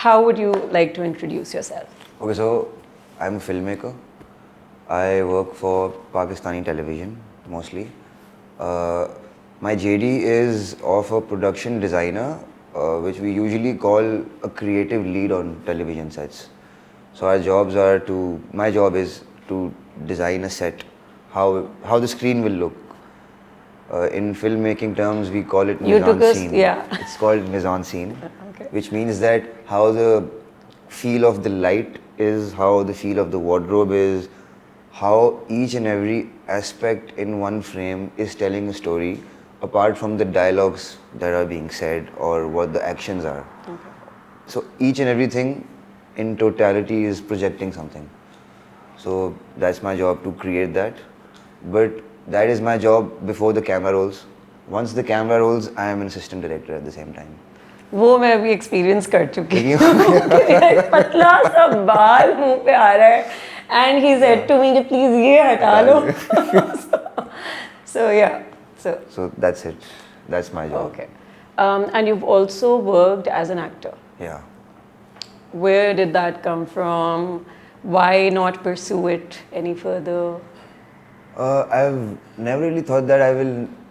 how would you like to introduce yourself? Okay, so I'm a filmmaker. I work for Pakistani television mostly. Uh, my JD is of a production designer, which we usually call a creative lead on television sets. So my job is to design a set, how the screen will look. In filmmaking terms, we call it You took us, mise-en-scene. yeah. It's called mise-en-scene, Okay. which means that how the feel of the light is, how the feel of the wardrobe is, how each and every aspect in one frame is telling a story, apart from the dialogues that are being said or what the actions are. Okay. So each and everything in totality is projecting something. So that's my job to create that. But that is my job before the camera rolls. Once the camera rolls, I am an assistant director at the same time. वो मैं अभी experience कर चुकी हूँ कि पतला सा बाल मुंह पे आ रहा है and he said to me कि प्लीज ये हटा लो so yeah So that's it. That's my job. okay and you've also worked as an actor. Yeah. Where did that come from? Why not pursue it any further? I've never really thought that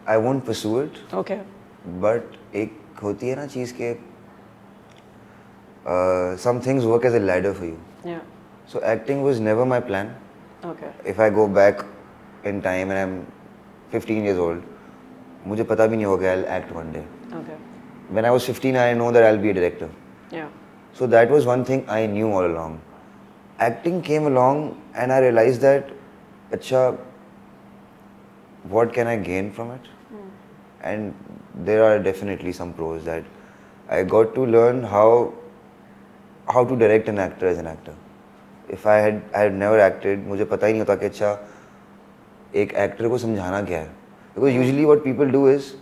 I won't pursue it. Okay. But एक होती है ना चीज़ के some things work as a ladder for you. Yeah. So acting was never my plan. Okay. If I go back in time and I'm 15 years old, मुझे पता भी नहीं होगा I'll act one day. Okay. When I was 15, I know that I'll be a director. Yeah. So that was one thing I knew all along. Acting came along and I realized that, अच्छा, what can I gain from it? And there are definitely some pros that I got to learn how to direct an actor as an actor. If I had never acted, मुझे पता ही नहीं होता कि अच्छा एक actor को समझाना क्या है. Because usually what people do is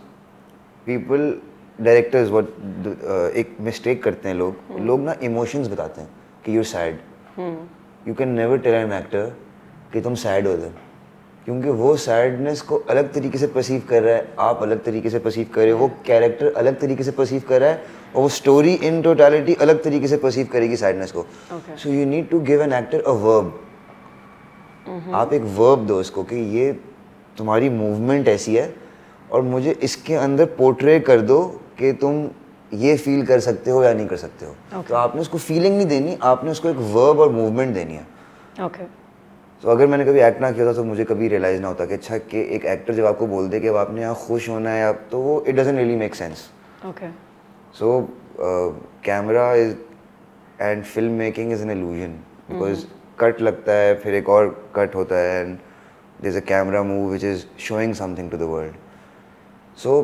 directors एक मिस्टेक करते हैं लोग ना इमोशंस बताते हैं कि you're sad. You can never tell an actor कि तुम sad हो गए, क्योंकि वो सैडनेस को अलग तरीके से परसीव कर रहा है, आप अलग तरीके से परसीव कर रहे हो, वो कैरेक्टर अलग तरीके से परसीव कर रहा है और वो स्टोरी इन टोटलिटी अलग तरीके से परसीव करेगी सैडनेस को. So you need to give an actor a verb. आप एक वर्ब दो उसको कि ये तुम्हारी मूवमेंट ऐसी है और मुझे इसके अंदर पोर्ट्रे कर दो कि तुम ये फील कर सकते हो या नहीं कर सकते हो. तो आपने उसको फीलिंग नहीं देनी, आपने उसको एक वर्ब और मूवमेंट देनी है. Okay. तो अगर मैंने कभी एक्ट ना किया था तो मुझे कभी रियलाइज़ ना होता कि अच्छा कि एक एक्टर जब आपको बोल दे कि अब आपने यहाँ खुश होना है आप, तो वो it doesn't really make sense. Okay. So camera is and film making is an illusion, because cut लगता है, फिर एक और कट होता है and there is a camera move which is showing something to the world. So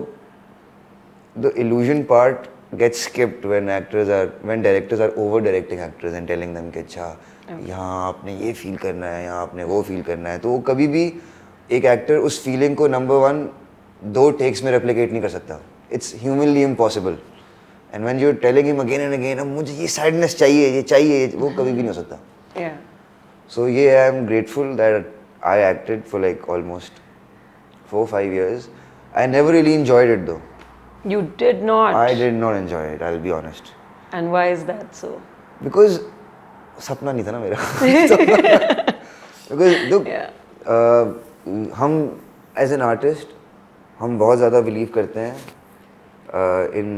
the illusion part gets skipped when directors are over directing actors and telling them कि अच्छा यहाँ आपने ये फील करना है, यहाँ आपने वो फील करना है. तो वो कभी भी एक एक्टर उस फीलिंग को नंबर वन 2 टेक्स में रेप्लिकेट नहीं कर सकता. It's humanly impossible. And when you are telling him again and again अब मुझे ये सैडनेस चाहिए, ये चाहिए, वो कभी भी नहीं हो सकता. Yeah. So yeah, I am grateful that I acted for like almost 4-5 years. I never really enjoyed it though. You did not. I did not enjoy it, I'll be honest. And why is that so? Because सपना नहीं था ना मेरा. Because look, हम as an artist हम बहुत ज़्यादा believe करते हैं in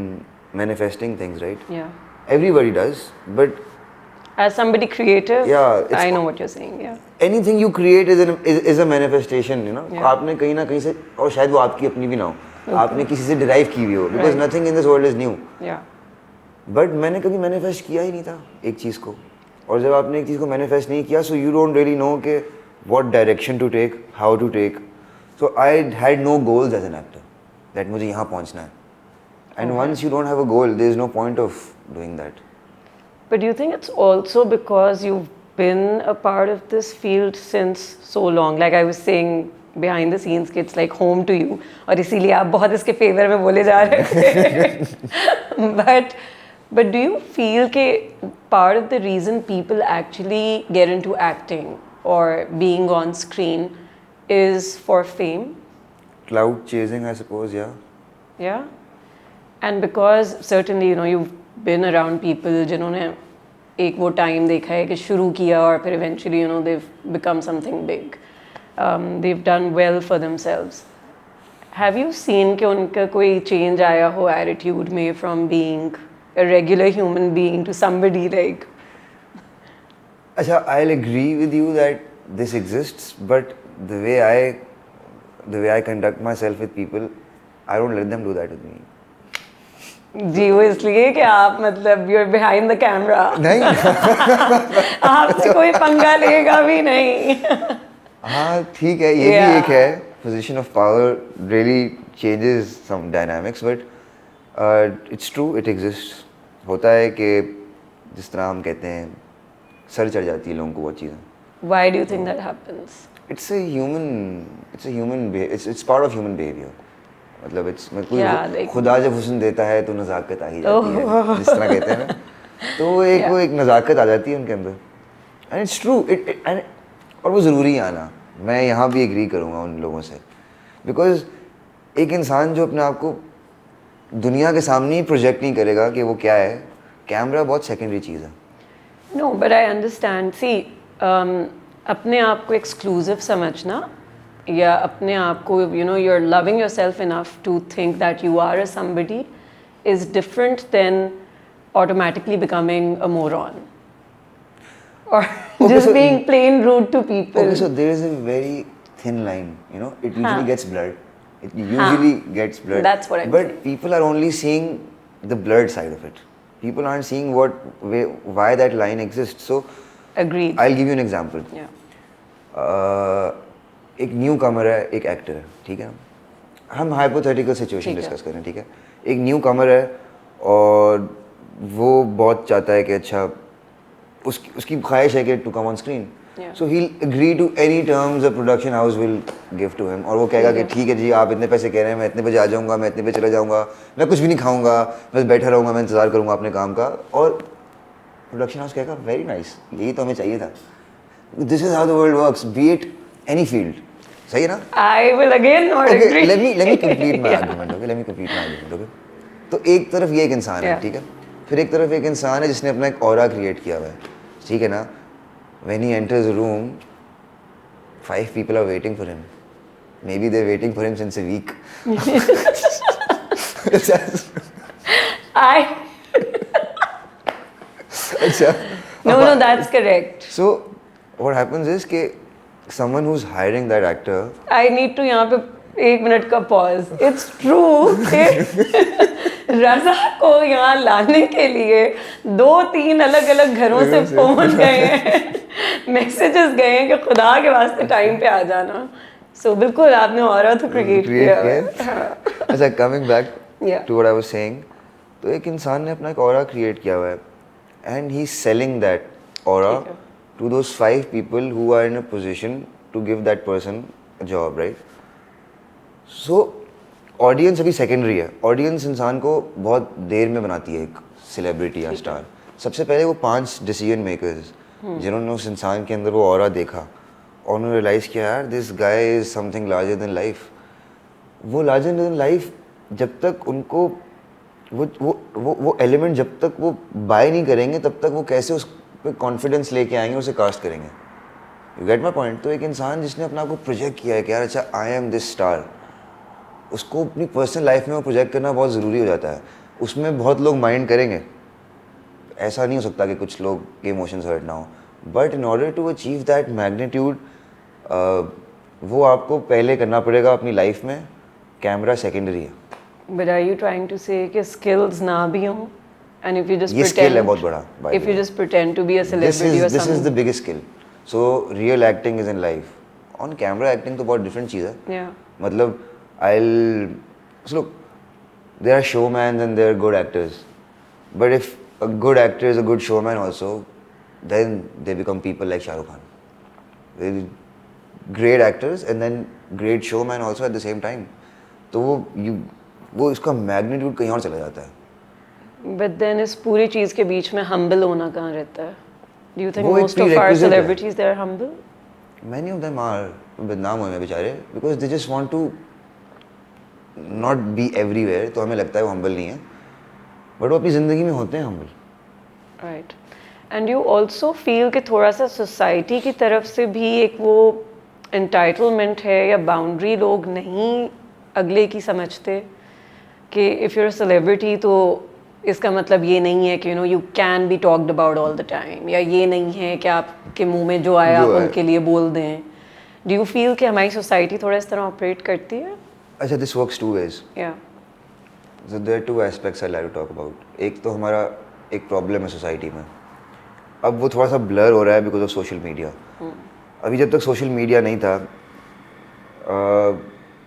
manifesting things, right? Yeah. Everybody does, but As somebody creative, Yeah, I know what you're saying. Yeah. anything you create is a manifestation, you know. Yeah. आपने कहीं ना कहीं से, और शायद वो आपकी अपनी भी ना हो, आपने किसी से derive की हुई हो, because Right. nothing in this world is new. Yeah. But मैंने कभी मैनिफेस्ट किया ही नहीं था एक चीज़ को. और जब आपने एक चीज़ को मैनिफेस्ट नहीं किया, so you don't really know कि what direction to take, how to take. So I had no goals as an actor that मुझे यहाँ पहुँचना है. And once you don't have a goal, there is no point of doing that. But do you think it's also because you've been a part of this field since so long? Like I was saying behind the scenes कि it's like home to you. और इसीलिए आप बहुत इसके favour में बोले जा रहे थे. But do you feel कि part of the reason people actually get into acting or being on screen is for fame? Cloud chasing, I suppose, yeah. Yeah. And because certainly, you know, you've been around people जिन्होंने एक वो time देखा है कि शुरू किया और फिर eventually you know they've become something big. They've done well for themselves. Have you seen कि उनका कोई change आया हो attitude में from being a regular human being to somebody like? अच्छा, I'll agree with you that this exists, but the way I conduct myself with people, I don't let them do that with me. जी वो इसलिए कि आप मतलब you're behind the camera. नहीं आपसे कोई पंगा लेगा भी नहीं. हाँ ठीक है, ये भी एक है. Position of power really changes some dynamics, but it's true, it exists. होता है कि जिस तरह हम कहते हैं सर चढ़ जाती है लोगों को वो चीज़ें. Why do you think that happens? It's part of human behavior. मतलब खुदा जब हुस्न देता है तो नज़ाकत आ ही जाती है, जिस तरह कहते हैं ना. तो वो एक नज़ाकत आ जाती है उनके अंदर. And it's true. और वो ज़रूरी है आना. मैं यहाँ भी एग्री करूँगा उन लोगों से, बिकॉज एक इंसान जो अपने आप को दुनिया के सामने ही प्रोजेक्ट नहीं करेगा कि वो क्या है, कैमरा बहुत सेकेंडरी चीज़ है. No, but I understand. See, अपने आप को exclusive समझना या अपने आप को you know you're loving yourself enough to think that you are a somebody is different than automatically becoming a moron or just being plain rude to people. Okay, so there is a very thin line, you know, it usually gets blurred. It usually gets blurred. That's what I'm But saying. people are only seeing the blurred side of it. People aren't seeing why that line exists. So Agreed. I'll give you an example. Yeah. एक new कमर है, एक actor है, ठीक है. हम hypothetical situation ठीक है. Discuss करें, ठीक है. एक न्यू कमर है और वो बहुत चाहता है कि अच्छा उसकी ख्वाहिश है कि to come on screen. So he agree to any terms the production house will give to him. और वो कहेगा कि ठीक है जी, आप इतने पैसे कह रहे हैं, मैं इतने बजे आ जाऊंगा, मैं इतने बजे चला जाऊंगा, मैं कुछ भी नहीं खाऊंगा, बस बैठा रहूंगा, मैं इंतजार करूंगा अपने काम का. और प्रोडक्शन हाउस कहेगा वेरी नाइस, यही तो हमें चाहिए था. This is how the world works, B it any field. सही है ना? I will again not agree. Let me complete my argument. Okay, let me complete my argument. Okay. तो एक तरफ ये एक इंसान है, ठीक है. फिर एक तरफ एक इंसान है जिसने अपना एक ऑरा क्रिएट किया हुआ है, ठीक है ना. When he enters a room, 5 people are waiting for him. Maybe they're waiting for him since a week. अच्छा. No, that's correct. So what happens is कि someone who's hiring that actor. I need to यहाँ पे 1 minute का pause. It's true कि रज़ा को यहाँ लाने के लिए 2-3 अलग-अलग घरों से फोन गए हैं, मैसेजेस गए हैं कि खुदा के वास्ते टाइम पे आ जाना. So बिल्कुल आपने ऑरा तो क्रिएट किया है. अच्छा, coming back to what I was saying, तो एक इंसान ने अपना एक ऑरा क्रिएट किया हुआ है and he's selling that aura to those 5 people who are in a position to give that person a job, right? So audience अभी सेकेंडरी है. ऑडियंस इंसान को बहुत देर में बनाती है एक सेलिब्रिटी या स्टार. सबसे पहले वो 5 डिसीजन मेकर्स जिन्होंने उस इंसान के अंदर वो ऑरा देखा और उन्होंने रियलाइज़ किया यार this guy is something larger than life. वो लार्जर देन लाइफ जब तक उनको वो एलिमेंट जब तक वो बाय नहीं करेंगे तब तक वो कैसे उस पर कॉन्फिडेंस लेके आएंगे, उसे कास्ट करेंगे. You get my point. तो एक इंसान जिसने अपना आपको प्रोजेक्ट किया है कि यार अच्छा आई एम दिस स्टार, उसको अपनी पर्सनल लाइफ में वो प्रोजेक्ट करना बहुत ज़रूरी हो जाता है. उसमें बहुत लोग माइंड करेंगे, ऐसा नहीं हो सकता कि कुछ लोग के इमोशंस हर्ट ना हो, but in order to achieve that magnitude वो आपको पहले करना पड़ेगा अपनी लाइफ में. कैमरा सेकेंडरी है. But are you trying to say कि skills ना भी हों? And if you just ये pretend, skill है बहुत बड़ा. if you just pretend to be a celebrity or this something. is the biggest skill. So real acting is in life. On camera acting तो बहुत different चीज़ है. Yeah. मतलब so look, there are showmans and there are good actors. But if a good actor is a good showman also, then they become people like Shah Rukh Khan. They're great actors and then great showman also at the same time. तो वो इसका magnitude कहीं और चला जाता है. But then इस पूरी चीज़ के बीच में humble होना कहाँ रहता है? Do you think वो एक most of our prerequisite है. celebrities they are humble? Many of them are बदनाम हुए हैं बेचारे because they just want to not be everywhere. तो हमें लगता है वो humble नहीं है. बट वो अपनी ज़िंदगी में होते हैं humble. Right. And you also feel कि थोड़ा सा सोसाइटी की तरफ से भी एक वो एंटाइटलमेंट है या बाउंड्री लोग नहीं अगले की समझते कि इफ़ यूर अ सेलिब्रिटी तो इसका मतलब ये नहीं है कि you can be talked about all the time, या ये नहीं है कि आपके मुंह में जो आया आप उनके लिए बोल दें। डू यू फील कि हमारी सोसाइटी थोड़ा इस तरह ऑपरेट करती है? अच्छा, दिस वर्क्स टू वेज। या So there are two aspects I like to talk about. एक तो हमारा एक प्रॉब्लम है सोसाइटी में, अब वो थोड़ा सा ब्लर हो रहा है बिकॉज ऑफ सोशल मीडिया। अभी जब तक सोशल मीडिया नहीं था,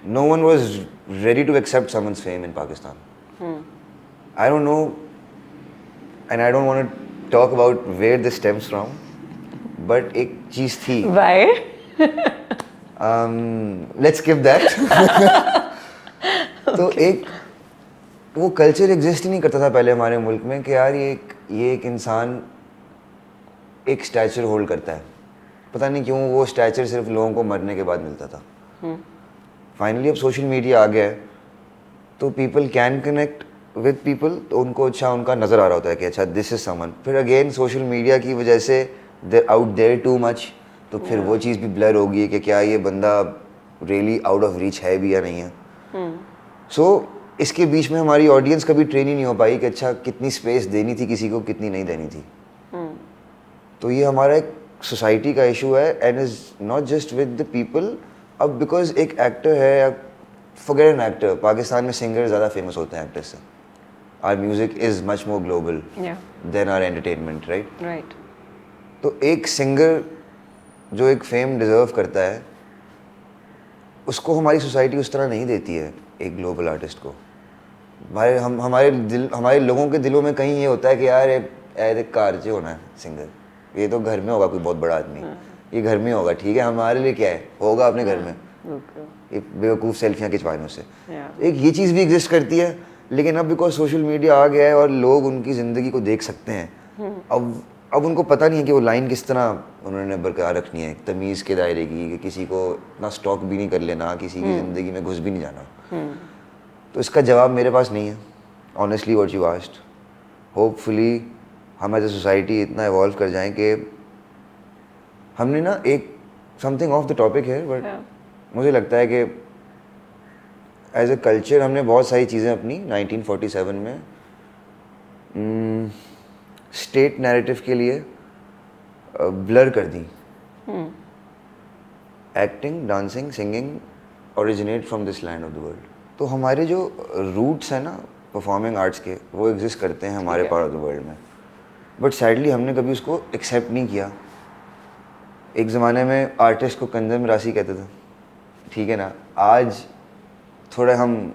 no one was ready to accept someone's fame in Pakistan. I don't know and I don't want to talk about where this stems from, but एक चीज़ थी। व्हाई? Let's skip that. तो एक वो कल्चर एग्जिस्ट ही नहीं करता था पहले हमारे मुल्क में कि यार ये एक इंसान एक स्टैचर होल्ड करता है। पता नहीं क्यों वो स्टैचर सिर्फ लोगों को मरने के बाद मिलता था। फाइनली अब सोशल मीडिया आ गया है तो people can connect with people, तो उनको अच्छा उनका नज़र आ रहा होता है कि अच्छा दिस इज़ समवन। फिर अगेन सोशल मीडिया की वजह से दे आउट देयर टू मच, तो फिर वो चीज़ भी ब्लर होगी कि क्या ये बंदा रियली आउट ऑफ रीच है भी या नहीं है। सो इसके बीच में हमारी ऑडियंस कभी ट्रेन ही नहीं हो पाई कि अच्छा कितनी स्पेस देनी थी किसी को, कितनी नहीं देनी थी। तो ये हमारा एक सोसाइटी का इशू है and is not just with the people. अब बिकॉज एक एक्टर है या फॉरगेट एन एक्टर, पाकिस्तान में सिंगर ज़्यादा फेमस होते हैं एक्टर्स से। Our music is much more global than our entertainment, right. तो एक सिंगर जो एक फेम डिज़र्व करता है उसको हमारी सोसाइटी उस तरह नहीं देती है एक ग्लोबल आर्टिस्ट को। हमारे लोगों के दिलों में कहीं ये होता है कि यार एक कारजे होना है सिंगर, ये तो घर में होगा कोई बहुत बड़ा आदमी, ये घर में होगा, ठीक है हमारे लिए क्या है, होगा अपने घर में, एक बेवकूफ़ सेल्फियाँ खिंचवाने उससे। एक ये चीज़ भी एग्जिस्ट करती है, लेकिन अब बिकॉज सोशल मीडिया आ गया है और लोग उनकी ज़िंदगी को देख सकते हैं, अब उनको पता नहीं है कि वो लाइन किस तरह उन्होंने बरकरार रखनी है तमीज़ के दायरे की, कि किसी को इतना स्टॉक भी नहीं कर लेना, किसी की ज़िंदगी में घुस भी नहीं जाना। तो इसका जवाब मेरे पास नहीं है honestly what you asked. Hopefully हम एज ए सोसाइटी इतना इवॉल्व कर जाएं कि हमने ना एक समथिंग ऑफ द टॉपिक है, बट मुझे लगता है कि एज ए कल्चर हमने बहुत सारी चीज़ें अपनी 1947 में स्टेट नैरेटिव के लिए ब्लर कर दी। Acting, dancing, singing originate from this land of the world. तो हमारे जो रूट्स हैं ना परफॉर्मिंग आर्ट्स के, वो एग्जिस्ट करते हैं हमारे पार्ट ऑफ द वर्ल्ड में, बट सैडली हमने कभी उसको एक्सेप्ट नहीं किया। एक ज़माने में आर्टिस्ट को कंजम राशि कहते थे, ठीक है ना। आज थोड़ा हम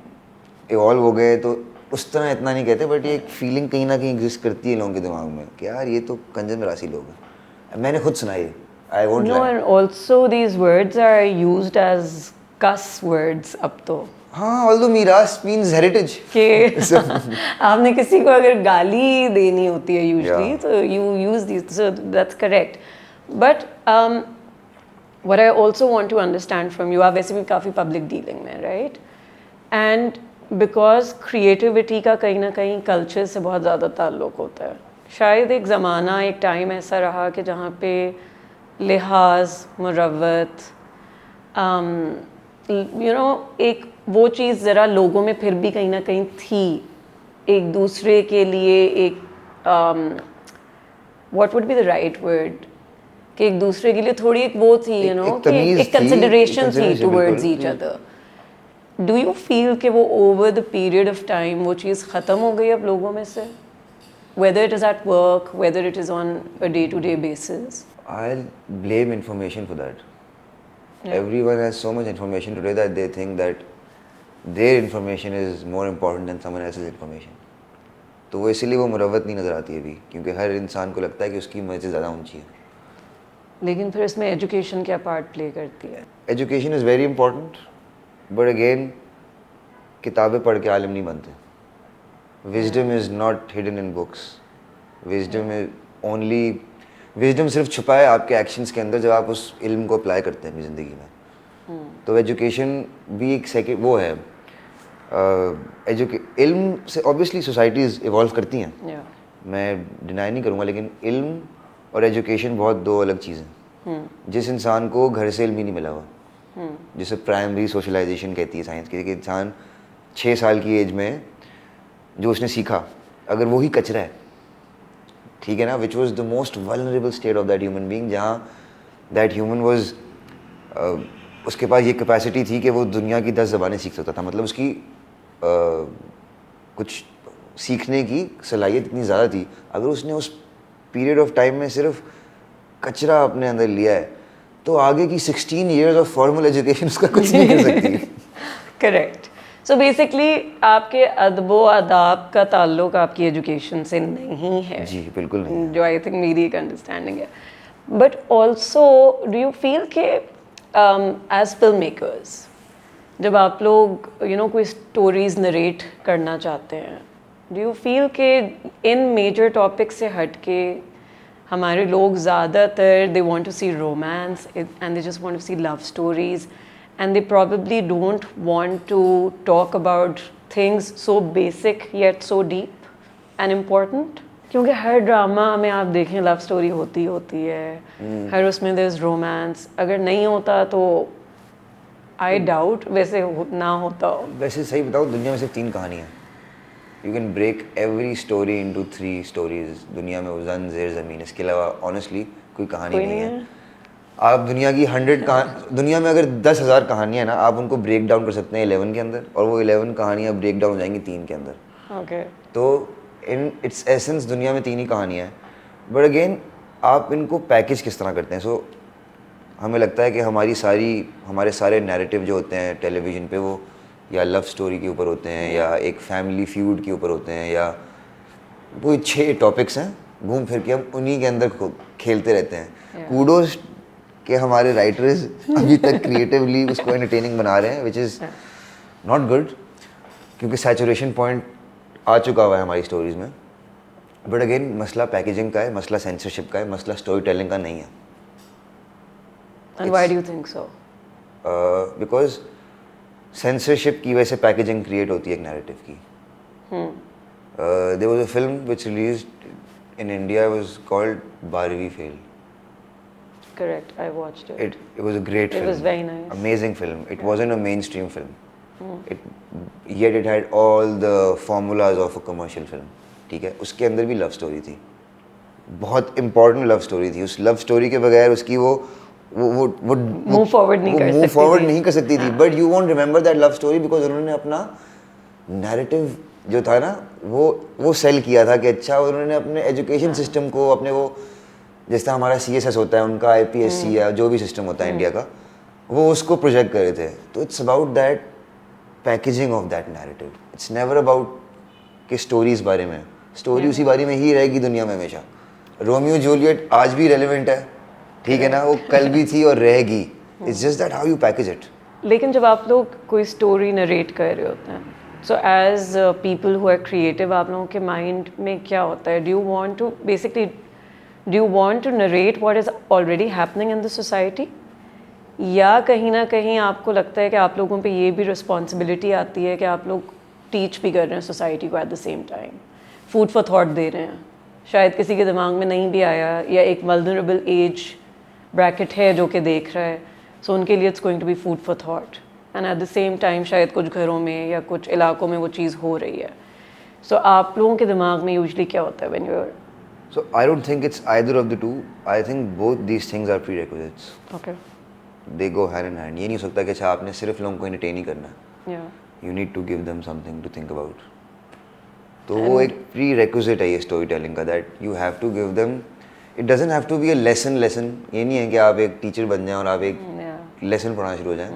इवॉल्व हो गए तो उस तरह इतना नहीं कहते, बट ये एक फीलिंग कहीं ना कहीं एग्जिस्ट करती है लोगों के दिमाग में कि यार ये तो कंजम राशि लोग हैं। मैंने खुद सुना ये, I won't lie. And also these words are used as cuss words अब तो। हाँ, ऑल्दो मीरास मीन्स हेरिटेज कि आपने किसी को अगर गाली देनी होती है यूजुअली तो you use this, so that's correct. But what I also want to understand from you, आप वैसे भी काफ़ी पब्लिक डीलिंग में, राइट, एंड बिकॉज क्रिएटिविटी का कहीं ना कहीं कल्चर से बहुत ज़्यादा ताल्लुक़ होता है। शायद एक ज़माना, एक टाइम ऐसा रहा कि जहाँ पे लिहाज, मुरव्वत, एक वो चीज़ ज़रा लोगों में फिर भी कहीं ना कहीं थी, एक दूसरे के लिए एक what would be the right word, कि एक दूसरे के लिए थोड़ी एक वो थी, कि एक कंसिडरेशन थी towards each other. Do you feel कि वो over the period of time वो चीज़ ख़त्म हो गई अब लोगों में से, whether it is at work, whether it is on a day-to-day basis? I'll blame information for that. Everyone has so much information today that they think that their information is more important than someone else's information. तो वो इसीलिए वो मुरव्वत नहीं नज़र आती अभी, क्योंकि हर इंसान को लगता है कि उसकी मर्ज़ी ज़्यादा ऊंची है। लेकिन फिर इसमें एजुकेशन क्या पार्ट प्ले करती है? Education is very important, but again किताबें पढ़ के आलिम नहीं बनते। Wisdom is not hidden in books, wisdom is only, wisdom सिर्फ छुपा है आपके एक्शंस के अंदर जब आप उस इल्म को अप्लाई करते हैं अपनी ज़िंदगी में। तो एजुकेशन भी एक सेकेंड वो है, इल्म से ऑब्वियसली सोसाइटीज़ इवॉल्व करती हैं, Yeah. मैं डिनाई नहीं करूँगा, लेकिन इल्म और एजुकेशन बहुत दो अलग चीज़ें। जिस इंसान को घर से इल्म ही नहीं मिला हुआ, जिसे प्राइमरी सोशलाइजेशन कहती है साइंस की, कि इंसान 6 साल की एज में जो उसने सीखा, अगर वो ही कचरा है, ठीक है ना, which was the most vulnerable state of that human being, जहाँ दैट ह्यूमन वॉज उसके पास ये कैपेसिटी थी कि वो दुनिया की 10 ज़बानें सीख सकता था, मतलब उसकी कुछ सीखने की सलाहियत इतनी ज़्यादा थी। अगर उसने उस पीरियड ऑफ टाइम में सिर्फ कचरा अपने अंदर लिया है, तो आगे की 16 years ऑफ फॉर्मल एजुकेशन उसका कुछ नहीं कर सकती। करेक्ट। सो बेसिकली आपके अदबो अदाब का ताल्लुक आपकी एजुकेशन से नहीं है, जी बिल्कुल नहीं। जो आई थिंक मेरी एक अंडरस्टैंडिंग है। But also do you feel के एज फिल्म मेकर्स, जब आप लोग कोई स्टोरीज नरेट करना चाहते हैं, डू यू फील के इन मेजर टॉपिक से हट के हमारे लोग ज़्यादातर they want to see romance and they just want to see love stories and they probably don't want to talk about things so basic yet so deep and important? क्योंकि हर drama में आप देखें लव स्टोरी होती है, हर उसमें there's romance, अगर नहीं होता तो I doubt वैसे ना होता हो। वैसे सही बताऊँ, दुनिया में सिर्फ 3 कहानियाँ, you can break every story into 3 stories दुनिया में, वज़न ज़ेर ज़मीन, इसके अलावा ऑनेस्टली कोई कहानी नहीं है। आप दुनिया की 100 दुनिया में अगर 10,000 कहानियाँ हैं ना, आप उनको ब्रेक डाउन कर सकते हैं 11 के अंदर, और वो 11 कहानियाँ ब्रेक डाउन हो जाएंगी 3 के अंदर। ओके। तो इन इट्स एसेंस दुनिया में 3 ही कहानियाँ हैं, बट अगेन आप इनको पैकेज किस तरह करते हैं। सो हमें लगता है कि हमारे सारे नैरेटिव जो होते हैं टेलीविज़न पे, वो या लव स्टोरी के ऊपर होते हैं, या एक फैमिली फ्यूड के ऊपर होते हैं, या वो 6 टॉपिक्स हैं, घूम फिर के हम उन्हीं के अंदर खेलते रहते हैं। कूडोज कि हमारे राइटर्स अभी तक क्रिएटिवली उसको एंटरटेनिंग बना रहे हैं, विच इज़ नॉट गुड, क्योंकि सैचुरेशन पॉइंट आ चुका हुआ है हमारी स्टोरीज़ में। बट अगेन मसला पैकेजिंग का है, मसला सेंसरशिप का है, मसला स्टोरी टेलिंग का नहीं है। And why do you think so? Because censorship की वजह से पैकेजिंग क्रिएट होती है एक नैरेटिव की। There was a film which released in India, was called 12वीं fail. Correct, I watched it. It was a great film. It was very nice. Amazing film. It wasn't a mainstream film. Yet it had all the formulas of a commercial film. ठीक है, उसके अंदर भी love story थी, बहुत important love story थी। उस love story के बगैर उसकी वो मूव फॉरवर्ड नहीं कर सकती थी। But you won't remember that love story because उन्होंने अपना नैरेटिव जो था ना, वो सेल किया था कि अच्छा, उन्होंने अपने एजुकेशन सिस्टम को, अपने वो जैसा हमारा CSS होता है, उनका IPSC या जो भी सिस्टम होता है इंडिया का, वो उसको प्रोजेक्ट कर रहे थे। तो it's about that packaging of that narrative. It's never about कि स्टोरीज बारे में, स्टोरी उसी बारे में ही रहेगी दुनिया में हमेशा। रोमियो जूलियट आज भी रेलिवेंट है, ठीक है ना, वो कल भी थी और रहेगी। It's just that how you package it. लेकिन जब आप लोग कोई स्टोरी नरेट कर रहे होते हैं, so as people who are creative, आप लोगों के माइंड में क्या होता है? Do you want to narrate what is already happening in the society? या कहीं ना कहीं आपको लगता है कि आप लोगों पे ये भी रिस्पॉन्सिबिलिटी आती है कि आप लोग टीच भी कर रहे हैं सोसाइटी को, at the same time food for thought दे रहे हैं? शायद किसी के दिमाग में नहीं भी आया, या एक वल्नरेबल एज ब्रैकेट है जो कि देख रहा है, सो उनके लिए it's going to be food for thought, and at the same time शायद कुछ घरों में या कुछ इलाकों में वो चीज़ हो रही है। सो आप लोगों के दिमाग में यूजली क्या होता है when you are? So I don't think it's either of the two. I think both these things are prerequisites. Okay. They go hand in hand. ये नहीं हो सकता कि अच्छा आपने सिर्फ लोगों को entertain ही करना है। Yeah. You need to give them something to think about. तो वो एक prerequisite है ये storytelling का, that you have to give them. It doesn't have to be a lesson. ये नहीं है कि आप एक teacher बन जाएं और आप एक lesson पढ़ाना शुरू हो जाएं.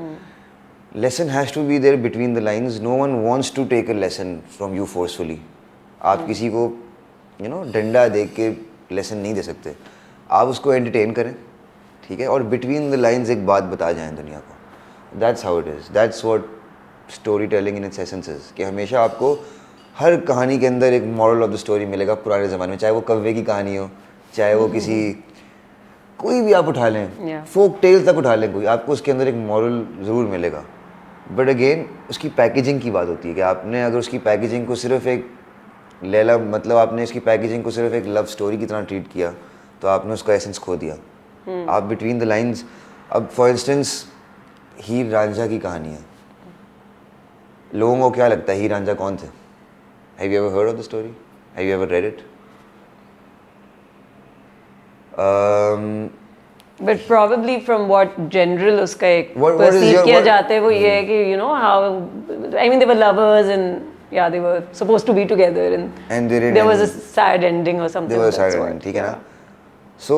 Lesson has to be there between the lines. No one wants to take a lesson from you forcefully. आप किसी को डंडा दे के लेसन नहीं दे सकते, आप उसको एंटरटेन करें, ठीक है, और बिटवीन द लाइंस एक बात बता जाएं दुनिया को। That's how it is, that's what story telling in its essence is, कि हमेशा आपको हर कहानी के अंदर एक मॉरल ऑफ द स्टोरी मिलेगा। पुराने ज़माने में चाहे वो कव्वे की कहानी हो, चाहे वो किसी कोई भी आप उठा लें, फोक टेल तक उठा लें, कोई आपको उसके अंदर एक मॉरल ज़रूर मिलेगा। बट अगेन उसकी पैकेजिंग की बात होती है कि आपने अगर उसकी पैकेजिंग को सिर्फ एक लैला मतलब आपने इसकी पैकेजिंग को सिर्फ एक लव स्टोरी की तरह ट्रीट किया तो आपने उसका एसेंस खो दिया। आप बिटवीन द लाइंस, अब फॉर इंस्टेंस हीर रांझा की कहानी है, लोगों को क्या लगता है हीर रांझा कौन थे? Have you ever heard of the story? Have you ever read it? But probably from what general उसका एक What is perceive your- किया what- जाता है वो ये है कि you know how I mean they were lovers and yeah they were supposed to be together And they didn't there was a end. sad ending or something They were of that silent, sort. ठीक है ना? So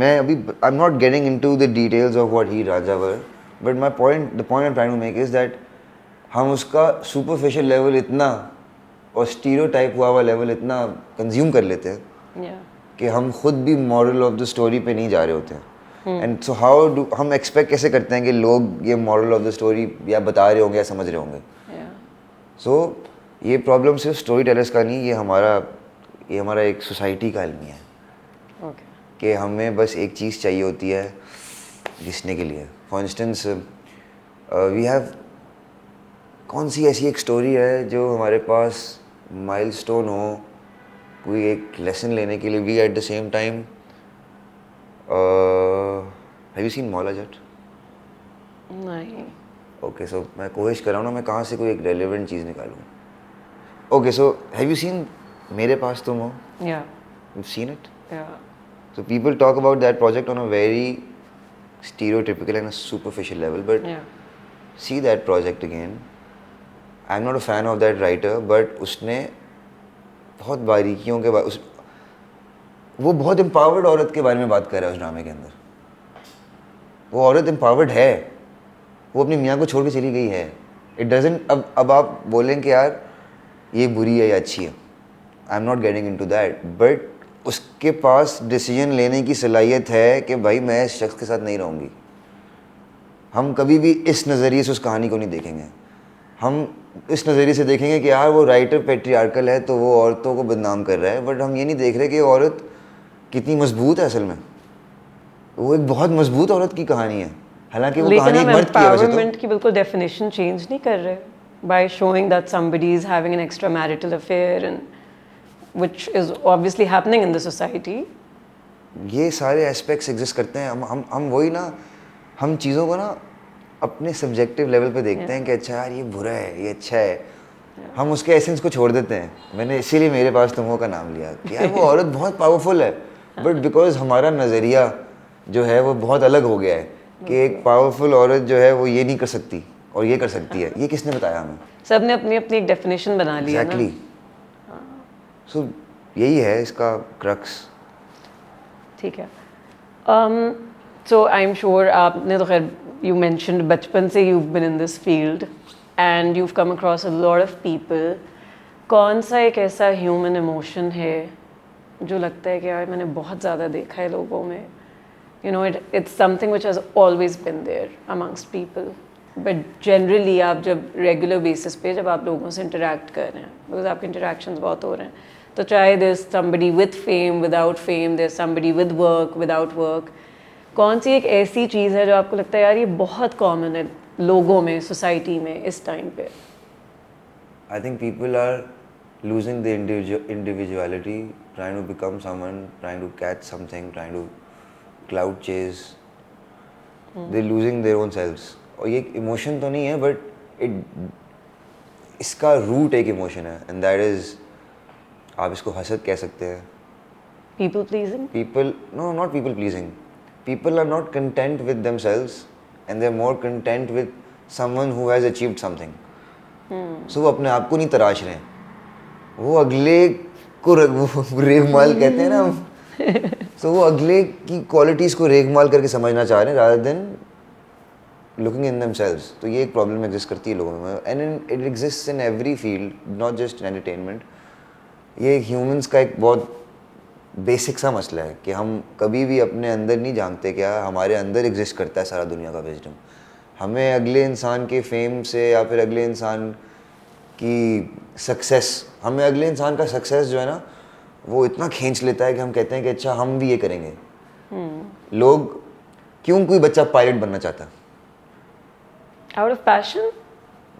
मैं अभी I'm not getting into the details of what he Raja were, but the point I'm trying to make is that हम उसका superficial level इतना और stereotype हुआ हुआ level इतना consume कर लेते हैं Yeah. कि हम खुद भी moral of the story पे नहीं जा रहे होते हैं। And so how do हम expect कैसे करते हैं कि लोग ये moral of the story या बता रहे होंगे या समझ रहे होंगे? Yeah. सो ये प्रॉब्लम सिर्फ स्टोरी टेलर्स का नहीं, ये हमारा एक सोसाइटी का अलमी है Okay. कि हमें बस एक चीज़ चाहिए होती है घिसने के लिए। फॉर इंस्टेंस वी हैव कौन सी ऐसी एक स्टोरी है जो हमारे पास माइलस्टोन हो, कोई एक लेसन लेने के लिए भी eight the same time. Have you seen Maula Jatt? नहीं. ओके, सो मैं कोशिश कर रहा हूँ ना मैं कहाँ से कोई एक रेलेवेंट चीज़ निकालूँ। Okay, so have you seen मेरे पास तुम हो? Yeah. You've seen it? Yeah. So people talk about that project on a very stereotypical and a superficial level, but Yeah. see that project again. I'm not a fan of that writer, but उसने बहुत बारीकियों के बाद वो बहुत empowered औरत के बारे में बात कर रहा है उस ड्रामे के अंदर। वो औरत empowered है, वो अपनी मियाँ को छोड़ के चली गई है। It doesn't अब आप बोलें कि यार ये बुरी है या अच्छी है, I'm not getting into that, but उसके पास डिसीजन लेने की सलाहियत है कि भाई मैं इस शख्स के साथ नहीं रहूँगी। हम कभी भी इस नज़रिए से उस कहानी को नहीं देखेंगे, हम इस नज़रिए से देखेंगे कि यार वो राइटर पेट्रियार्कल है तो वो औरतों को बदनाम कर रहा है, बट हम ये नहीं देख रहे कि औरत कितनी मजबूत है। असल में वो एक बहुत मजबूत औरत की कहानी है, हालांकि वो लेकिन कहानी हम एक मर्द की है वैसे empowerment की बिल्कुल definition change नहीं कर रहे by showing that somebody is having an extramarital affair and which is obviously happening in the society. ये सारे एस्पेक्ट्स एग्जिस्ट करते हैं। हम वही ना, हम चीज़ों को ना अपने सब्जेक्टिव लेवल पे देखते हैं कि अच्छा यार ये बुरा है, ये अच्छा है, हम उसके एसेंस को छोड़ देते हैं। मैंने इसीलिए मेरे पास तुम हो का नाम लिया कि यार वो औरत बहुत पावरफुल है, बट बिकॉज हमारा नज़रिया जो है वो बहुत अलग हो गया है कि एक पावरफुल औरत जो है वो ये नहीं कर सकती और ये कर सकती है। ये किसने बताया हमें? सबने अपनी अपनी एक डेफिनेशन बना ली है ना। एग्जैक्टली। सो यही है इसका क्रक्स। ठीक है। सो आई एम श्योर आपने तो खैर यू मेंशन्ड बचपन से you been in this field and you come across a lot of people. कौन सा एक ऐसा ह्यूमन इमोशन है जो लगता है कि यार मैंने बहुत ज़्यादा देखा है लोगों में, you know it's something which has always been there amongst people, but generally आप जब रेगुलर बेसिस पे जब आप लोगों से इंटरेक्ट कर रहे हैं, बिकॉज आपके इंटरेक्शंस बहुत हो रहे हैं, तो चाहे there is somebody with fame without fame, there somebody with work without work, कौन सी एक ऐसी चीज़ है जो आपको लगता है यार ये बहुत कॉमन है लोगों में, सोसाइटी में इस टाइम पे? I think people are losing the individuality, trying to become someone, trying to catch something, trying to cloud chase. They're losing their own selves. और ये एक इमोशन तो नहीं है, बट इसका रूट एक इमोशन है, एंड दैट इज, आप इसको हसद कह सकते हैं। People pleasing? People, no, not people pleasing. People are not content with themselves, and they're more content with someone who has achieved something. So वो अपने आप को नहीं तराश रहे हैं, वो अगले को वो रेगमाल कहते हैं ना हम, so वो अगले की क्वालिटीज़ को रेगमाल करके समझना चाह रहे हैं rather than looking in themselves. तो ये एक प्रॉब्लम एग्जिस्ट करती है लोगों में, and it exists in every field, not just in entertainment. ये ह्यूमंस का एक बहुत बेसिक सा मसला है कि हम कभी भी अपने अंदर नहीं जानते क्या हमारे अंदर एग्जिस्ट करता है सारा दुनिया का विजडम। हमें अगले इंसान के फेम से या फिर अगले इंसान की सक्सेस, हमें अगले इंसान का सक्सेस जो है ना वो इतना खींच लेता है कि हम कहते हैं कि अच्छा हम भी ये करेंगे। लोग क्यों, कोई बच्चा पायलट बनना चाहता है? Out of passion?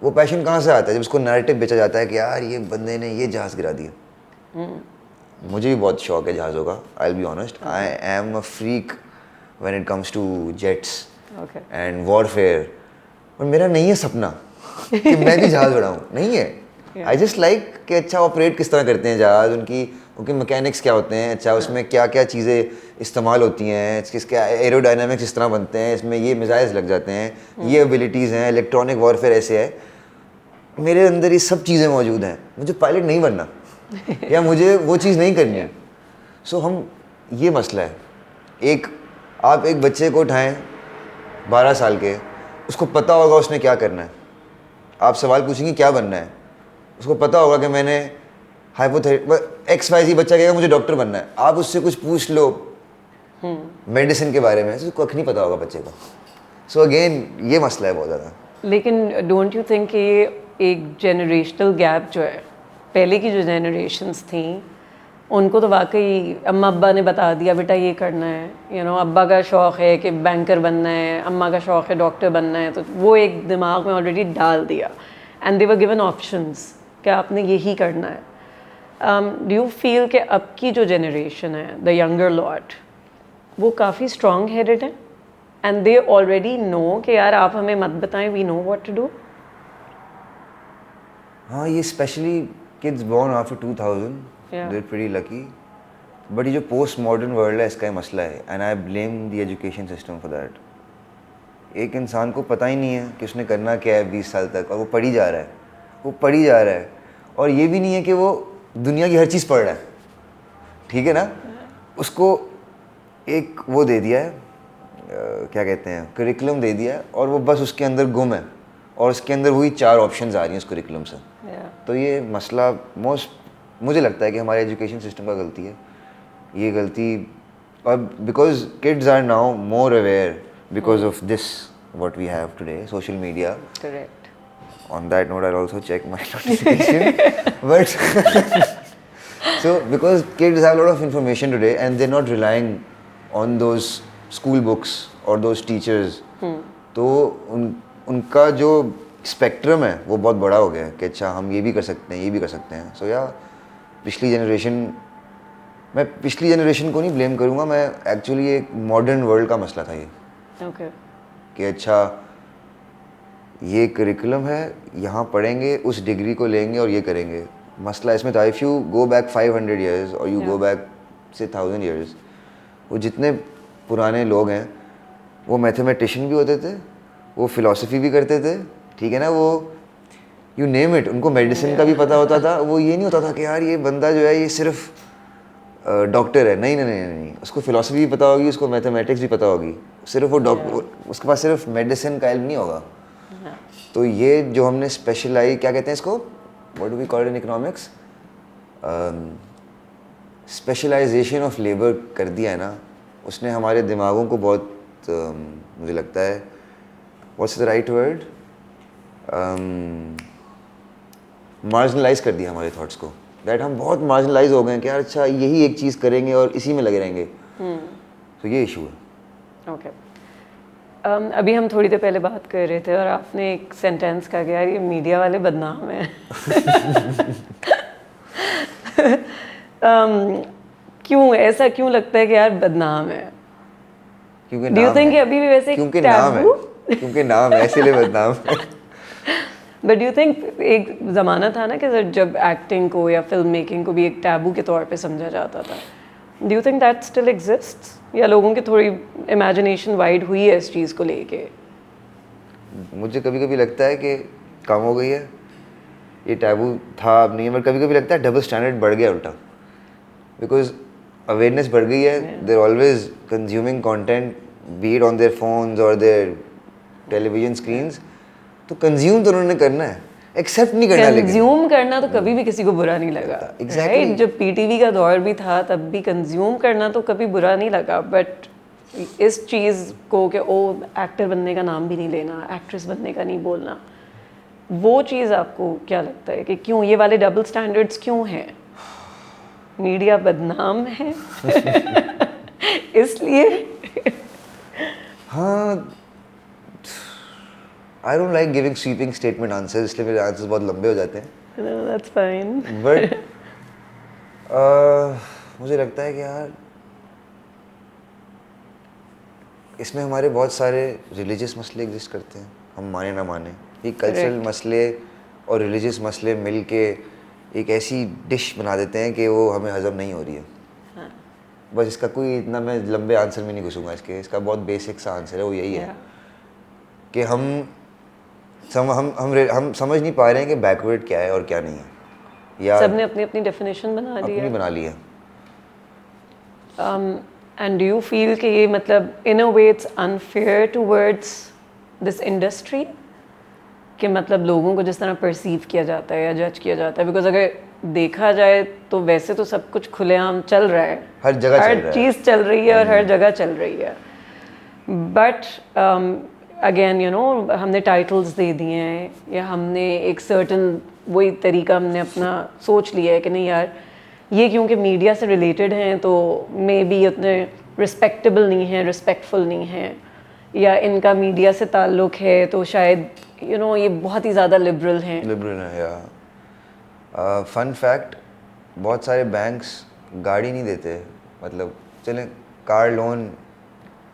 वो पैशन कहाँ से आता है? जब उसको नैरेटिव बेचा जाता है कि यार ये बंदे ने ये जहाज़ गिरा दिया। मुझे भी बहुत शौक है जहाज़ों का, I will be honest. I am a freak when it comes to jets Okay. And warfare. और मेरा नहीं है सपना कि मैं भी जहाज़ उड़ाऊँ, नहीं है। आई जस्ट लाइक कि अच्छा ऑपरेट किस तरह करते हैं जहाज़, उनकी मैकेनिक्स क्या होते हैं, अच्छा उसमें क्या क्या चीज़ें इस्तेमाल होती हैं, किसके एरोडायनामिक्स इस तरह बनते हैं, इसमें ये मिसाइल्स लग जाते हैं, ये एबिलिटीज़ हैं, इलेक्ट्रॉनिक वॉरफेयर ऐसे है। मेरे अंदर ये सब चीज़ें मौजूद हैं। मुझे पायलट नहीं बनना या मुझे वो चीज़ नहीं करनी है। सो हम ये मसला है। आप एक बच्चे को उठाएं 12 साल के, उसको पता होगा उसने क्या करना है। आप सवाल पूछेंगे क्या बनना है, उसको पता होगा कि मैंने XYZ बच्चा कहेगा मुझे डॉक्टर बनना है। आप उससे कुछ पूछ लो मेडिसिन के बारे में, उसको कुछ नहीं पता होगा बच्चे को। सो अगेन ये मसला है बहुत ज़्यादा। लेकिन डोंट यू थिंक ये एक जनरेशनल गैप जो है, पहले की जो जनरेशन्स थी उनको तो वाकई अम्मा अब्बा ने बता दिया बेटा ये करना है, अब्बा का शौक़ है कि बैंकर बनना है, अम्मा का शौक़ है डॉक्टर बनना है, तो वो एक दिमाग में ऑलरेडी डाल दिया and they were given options कि आपने यही करना है। डू यू फील कि अब की जो जनरेशन है, द यंगर लॉट, वो काफ़ी स्ट्रॉन्ग हेडेड है एंड दे ऑलरेडी नो कि यार आप हमें मत बताएं, we know what to do? हाँ, ये specially kids born after 2000, they are pretty lucky. But ये जो पोस्ट मॉडर्न वर्ल्ड है इसका ही मसला है, and I blame the education system for that. एक इंसान को पता ही नहीं है कि उसने करना क्या है 20 साल तक, और वो पढ़ी जा रहा है, और ये भी नहीं है कि वो दुनिया की हर चीज़ पढ़ रहा है, ठीक है ना। उसको एक वो दे दिया है, क्या कहते हैं, करिकुलम दे दिया है, और वो बस उसके अंदर गुम है, और उसके अंदर वही 4 ऑप्शंस आ रही हैं उस करिकुलम से। तो ये मसला मुझे लगता है कि हमारे एजुकेशन सिस्टम का गलती है, ये गलती। और because kids are now more aware because of this what we have today, social media. Correct. On that note, I'll also check my notification. But so because kids have a lot of information today and they're not relying on those school books or those teachers, तो उनका जो spectrum है वो बहुत बड़ा हो गया है कि अच्छा हम ये भी कर सकते हैं, ये भी कर सकते हैं। सो या मैं पिछली जनरेशन को नहीं ब्लेम करूँगा, मैं एक्चुअली एक मॉडर्न वर्ल्ड का मसला था ये। Okay. कि अच्छा ये करिकुलम है, यहाँ पढ़ेंगे, उस डिग्री को लेंगे और ये करेंगे। मसला इसमें था, if you go back 500 years और यू गो बैक से 1000 years, वो जितने पुराने लोग हैं वो मैथमेटिशियन भी होते थे, वो फ़िलासफ़ी भी करते थे, ठीक है ना, वो यू नेम इट, उनको मेडिसिन का भी पता होता था। वो ये नहीं होता था कि यार ये बंदा जो है ये सिर्फ डॉक्टर है, नहीं, उसको फ़िलासफ़ी भी पता होगी, उसको मैथमेटिक्स भी पता होगी, सिर्फ वो उसके पास सिर्फ मेडिसिन का इल्म नहीं होगा। तो ये जो हमने स्पेशलाइज, क्या कहते हैं इसको, what do we call in economics, specialization of labour कर दिया है ना, उसने हमारे दिमागों को बहुत मुझे लगता है, what's the right word, marginalise कर दिया हमारे थॉट्स को। दैट हम बहुत मार्जिनलाइज हो गए हैं कि यार अच्छा यही एक चीज़ करेंगे और इसी में लगे रहेंगे। तो ये इशू है। ओके। अभी हम थोड़ी देर पहले बात कर रहे थे और आपने एक सेंटेंस कहा कि यार ये मीडिया वाले बदनाम हैं। ऐसा क्यों लगता है कि यार बदनाम है? क्योंकि Do you think अभी भी वैसे क्योंकि नाम है, क्योंकि नाम है इसीलिए बदनाम है। बट डू यू थिंक एक ज़माना था ना कि जब एक्टिंग को या फिल्म मेकिंग को भी एक टैबू के तौर पे समझा जाता था, do you think that still exists, या लोगों की थोड़ी इमेजिनेशन वाइड हुई है इस चीज़ को लेके? मुझे कभी कभी लगता है कि कम हो गई है, ये टैबू था अब नहीं है, पर कभी कभी लगता है डबल स्टैंडर्ड बढ़ गया उल्टा, बिकॉज अवेयरनेस बढ़ गई है। They are always consuming content, be it on their phones और देयर टेलीविजन स्क्रीन्स। तो कंज्यूम तो उन्होंने करना है, एक्सेप्ट नहीं करना। कंज्यूम करना तो कभी भी किसी को बुरा नहीं लगा, राइट? जब पीटीवी का दौर भी था तब भी कंज्यूम करना तो कभी बुरा नहीं लगा, बट इस चीज़ को कि ओ एक्टर बनने का नाम भी नहीं लेना, एक्ट्रेस बनने का नहीं बोलना, वो चीज़ आपको क्या लगता है कि क्यों ये वाले डबल स्टैंडर्ड्स क्यों हैं? मीडिया बदनाम है इसलिए? हाँ, I don't like giving sweeping statement answers, इसलिए मेरे आंसर्स बहुत लंबे हो जाते हैं। No, that's fine. बट मुझे लगता है कि यार इसमें हमारे बहुत सारे रिलीजियस मसले एग्जिस्ट करते हैं, हम माने ना माने। ये कल्चरल मसले और रिलीजियस मसले मिल के एक ऐसी डिश बना देते हैं कि वो हमें हजम नहीं हो रही है। हाँ. बस इसका कोई इतना मैं लंबे आंसर में नहीं घुसूंगा इसका बहुत बेसिक सा आंसर है, वो यही है कि हम समझ नहीं पा रहे हैं कि बैकवर्ड क्या है और क्या नहीं है, या सबने अपनी अपनी डेफिनेशन बना ली अपनी बना ली है। एंड डू यू फील कि ये मतलब in a way it's unfair towards this industry, कि मतलब लोगों को जिस तरह परसीव किया जाता है या जज किया जाता है, बिकॉज अगर देखा जाए तो वैसे तो सब कुछ खुलेआम चल रहा है, हर जगह चल रहा है, हर चीज़ चल रही है और हर जगह चल रही है। बट अगेन यू नो हमने टाइटल्स दे दिए हैं या हमने एक सर्टन वही तरीका हमने अपना सोच लिया है कि नहीं यार ये क्योंकि मीडिया से रिलेटेड हैं तो मे बी उतने रिस्पेक्टेबल नहीं हैं, रिस्पेक्टफुल नहीं हैं, या इनका मीडिया से ताल्लुक़ है तो शायद यू नो ये बहुत ही ज़्यादा लिबरल हैं। लिबरल है या फन फैक्ट, बहुत सारे बैंक्स गाड़ी नहीं देते, मतलब चलें कार लोन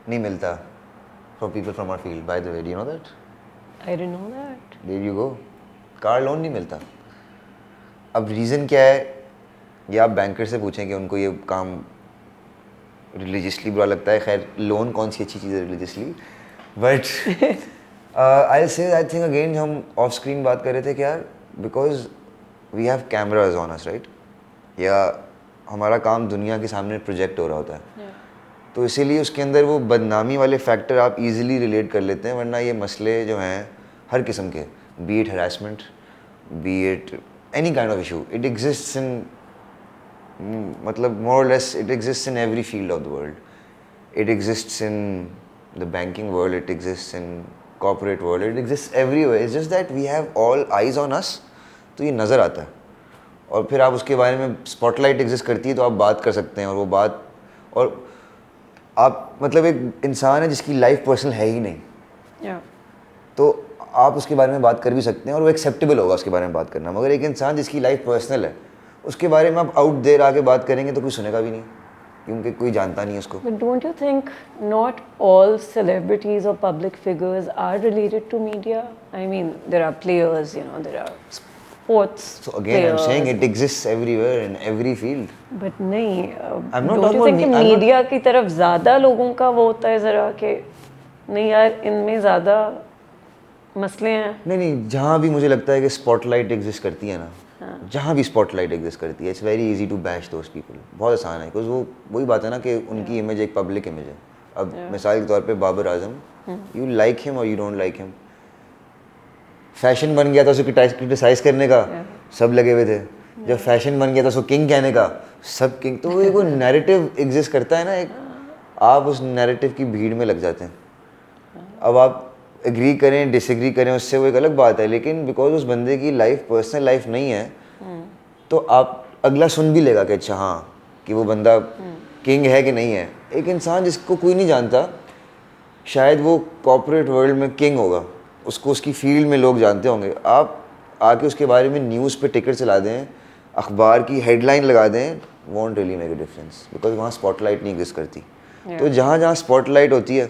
नहीं मिलता for people from our field, by the way, do you know that? I didn't know that. There you go, car loan नहीं मिलता। अब रीज़न क्या है, या आप बैंकर से पूछें कि उनको ये काम रिलीजियसली बुरा लगता है। खैर लोन कौन सी अच्छी चीज़ है religiously, but I say I think again हम ऑफ स्क्रीन बात कर रहे थे कि यार because we have cameras on us, right, या हमारा काम दुनिया के सामने प्रोजेक्ट हो रहा होता है, तो इसीलिए उसके अंदर वो बदनामी वाले फैक्टर आप इजीली रिलेट कर लेते हैं, वरना ये मसले जो हैं हर किस्म के, be it harassment, be it any kind of issue, it exists in मतलब मोर और less it exists in every field of the world. It exists in the banking world, it exists in corporate world, it exist everywhere, it's just that we have all eyes on us, तो ये नज़र आता है। और फिर आप उसके बारे में स्पॉटलाइट एग्जिस्ट करती है तो आप बात कर सकते हैं, और वो बात, और आप मतलब एक इंसान है जिसकी लाइफ पर्सनल है ही नहीं, तो आप उसके बारे में बात कर भी सकते हैं और वो एक्सेप्टेबल होगा उसके बारे में बात करना। मगर एक इंसान जिसकी लाइफ पर्सनल है उसके बारे में आप आउट देर आके बात करेंगे तो कोई सुनेगा भी नहीं, क्योंकि कोई जानता नहीं उसको। But don't you think not all celebrities or public figures are related to media? I mean, there are players, you know, there are sports So again, players. I'm saying it exists everywhere in every field. But नहीं, I'm not don't talking you think कि about media की तरफ ज़्यादा लोगों का वो होता है ज़रा कि नहीं यार इनमें ज़्यादा मसले हैं? नहीं, जहाँ भी मुझे लगता है कि स्पॉटलाइट एग्जिस्ट करती है ना, जहाँ भी स्पॉटलाइट एग्जिस्ट करती है, it's very easy to bash those people, बहुत आसान है, बिकॉज वो वही बात है ना कि उनकी इमेज एक पब्लिक इमेज है। अब मिसाल के तौर पे Babar Azam, you like him और you don't like him, fashion बन गया था उसको क्रिटिसाइज करने का, सब लगे हुए थे। जब फैशन बन गया था उसको किंग कहने का, सब किंग। तो वो नैरेटिव एग्जिस्ट करता है ना एक, आप उस नैरेटिव की भीड़ में लग जाते हैं। अब आप एग्री करें डिसएग्री करें उससे वो एक अलग बात है, लेकिन बिकॉज उस बंदे की लाइफ पर्सनल लाइफ नहीं है, तो आप अगला सुन भी लेगा कि अच्छा हाँ कि वो बंदा किंग है कि नहीं है। एक इंसान जिसको कोई नहीं जानता, शायद वो कॉर्पोरेट वर्ल्ड में किंग होगा, उसको उसकी फील्ड में लोग जानते होंगे, आप आके उसके बारे में न्यूज़ पे टिकर चला दें, अखबार की हेडलाइन लगा दें, want really make a difference, because वहाँ स्पॉटलाइट नहीं एग्जिस्ट करती। तो जहाँ जहाँ स्पॉटलाइट होती है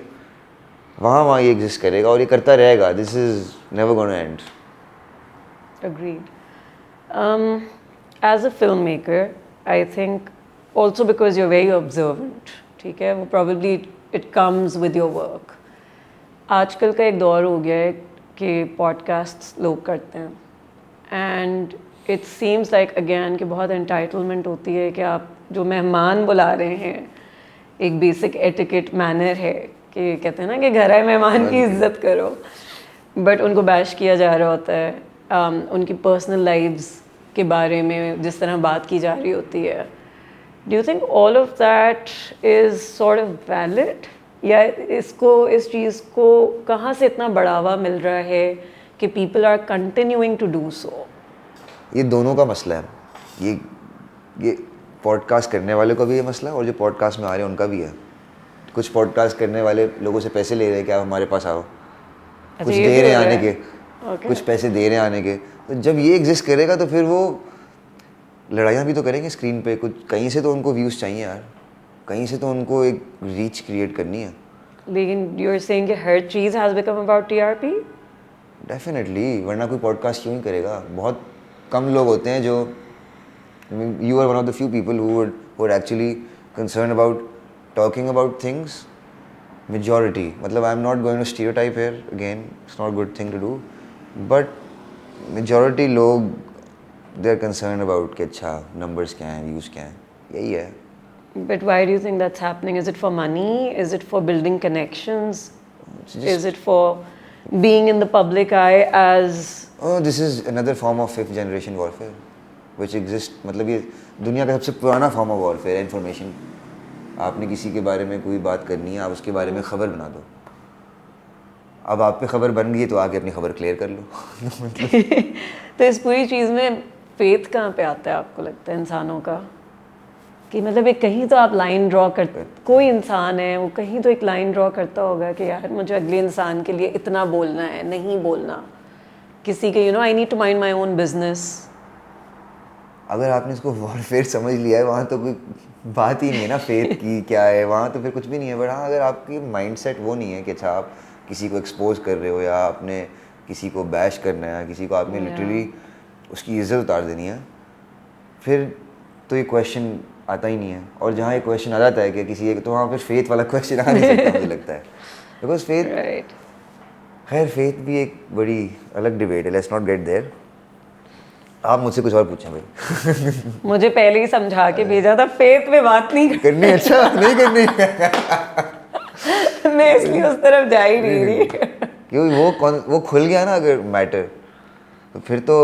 वहाँ ये एग्जिस्ट करेगा और ये करता रहेगा। This is never gonna and. Agreed. As a filmmaker, I think also because you're very observant, ठीक है, वो probably it comes with your work. आजकल का एक दौर हो गया है कि पॉडकास्ट्स लोग करते हैं, and it seems like again कि बहुत एंटाइटलमेंट होती है कि आप जो मेहमान बुला रहे हैं, एक बेसिक एटिकेट मैनर है कि कहते हैं ना कि घर आए मेहमान की इज्जत करो, बट उनको बैश किया जा रहा होता है, उनकी पर्सनल लाइव्स के बारे में जिस तरह बात की जा रही होती है। Do you think all of that is sort of valid, या इस चीज़ को कहाँ से इतना बढ़ावा मिल रहा है कि people are continuing to do so? ये दोनों का मसला है। ये पॉडकास्ट करने वाले का भी ये मसला है और जो पॉडकास्ट में आ रहे हैं उनका भी है। कुछ पॉडकास्ट करने वाले लोगों से पैसे ले रहे हैं कि आप हमारे पास आओ, कुछ ये दे भी रहे हैं हो रहा आने है? के, Okay. कुछ पैसे दे रहे हैं आने के, तो जब ये एग्जिस्ट करेगा तो फिर वो लड़ाइयाँ भी तो करेंगे स्क्रीन पे, कुछ कहीं से तो उनको व्यूज़ चाहिए यार, कहीं से तो उनको एक रीच क्रिएट करनी है। लेकिन you're saying कि हर चीज़ has become about TRP? Definitely, वरना कोई पॉडकास्ट क्यों ही करेगा। बहुत कम लोग होते हैं जो, you are one of the few people who would actually concern about talking about things. Majority, मतलब I am not going to stereotype here again, it's not good thing to do, but majority लोग they are concern about कि अच्छा numbers क्या हैं, views क्या हैं, यही है। But why do you think that's happening? Is it for money? Is it for building connections? Is it for being in the public eye as this is another form of fifth generation warfare which exist. मतलब ये दुनिया का सबसे पुराना form of warfare है, information. आपने किसी के बारे में कोई बात करनी है, आप उसके बारे में ख़बर बना दो। अब आप पे खबर बन गई तो आके अपनी खबर क्लियर कर लो। मतलब तो इस पूरी चीज़ में फेथ कहाँ पे आता है आपको लगता है इंसानों का? कि मतलब एक कहीं तो आप लाइन ड्रॉ करते, कोई इंसान है वो कहीं तो एक लाइन ड्रॉ करता होगा कि यार मुझे अगले इंसान के लिए इतना बोलना है, नहीं बोलना किसी के, I need to mind my own business. अगर आपने इसको वॉरफेयर समझ लिया है, वहाँ तो कोई बात ही नहीं है ना फेथ की क्या है, वहाँ तो फिर कुछ भी नहीं है। बट हाँ, अगर आपकी माइंडसेट वो नहीं है कि अच्छा आप किसी को एक्सपोज कर रहे हो या आपने किसी को बैश करना है, किसी को आपने लिटरली उसकी इज्जत उतार देनी है, फिर तो ये क्वेश्चन आता ही नहीं है। और जहाँ ये क्वेश्चन आ जाता है कि किसी एक, तो वहाँ फिर फेथ वाला क्वेश्चन आ नहीं सकता मुझे लगता है, बिकॉज फेथ, राइट। खैर फेथ भी एक बड़ी अलग डिबेट है, लेट्स नॉट गेट देयर। आप मुझसे कुछ और पूछें भाई। मुझे पहले ही समझा के भेजा था फेथ में बात नहीं करनी, अच्छा नहीं करनी। मैं इसलिए उस तरफ जा ही नहीं रही। क्यों, वो खुल गया ना अगर मैटर, तो फिर तो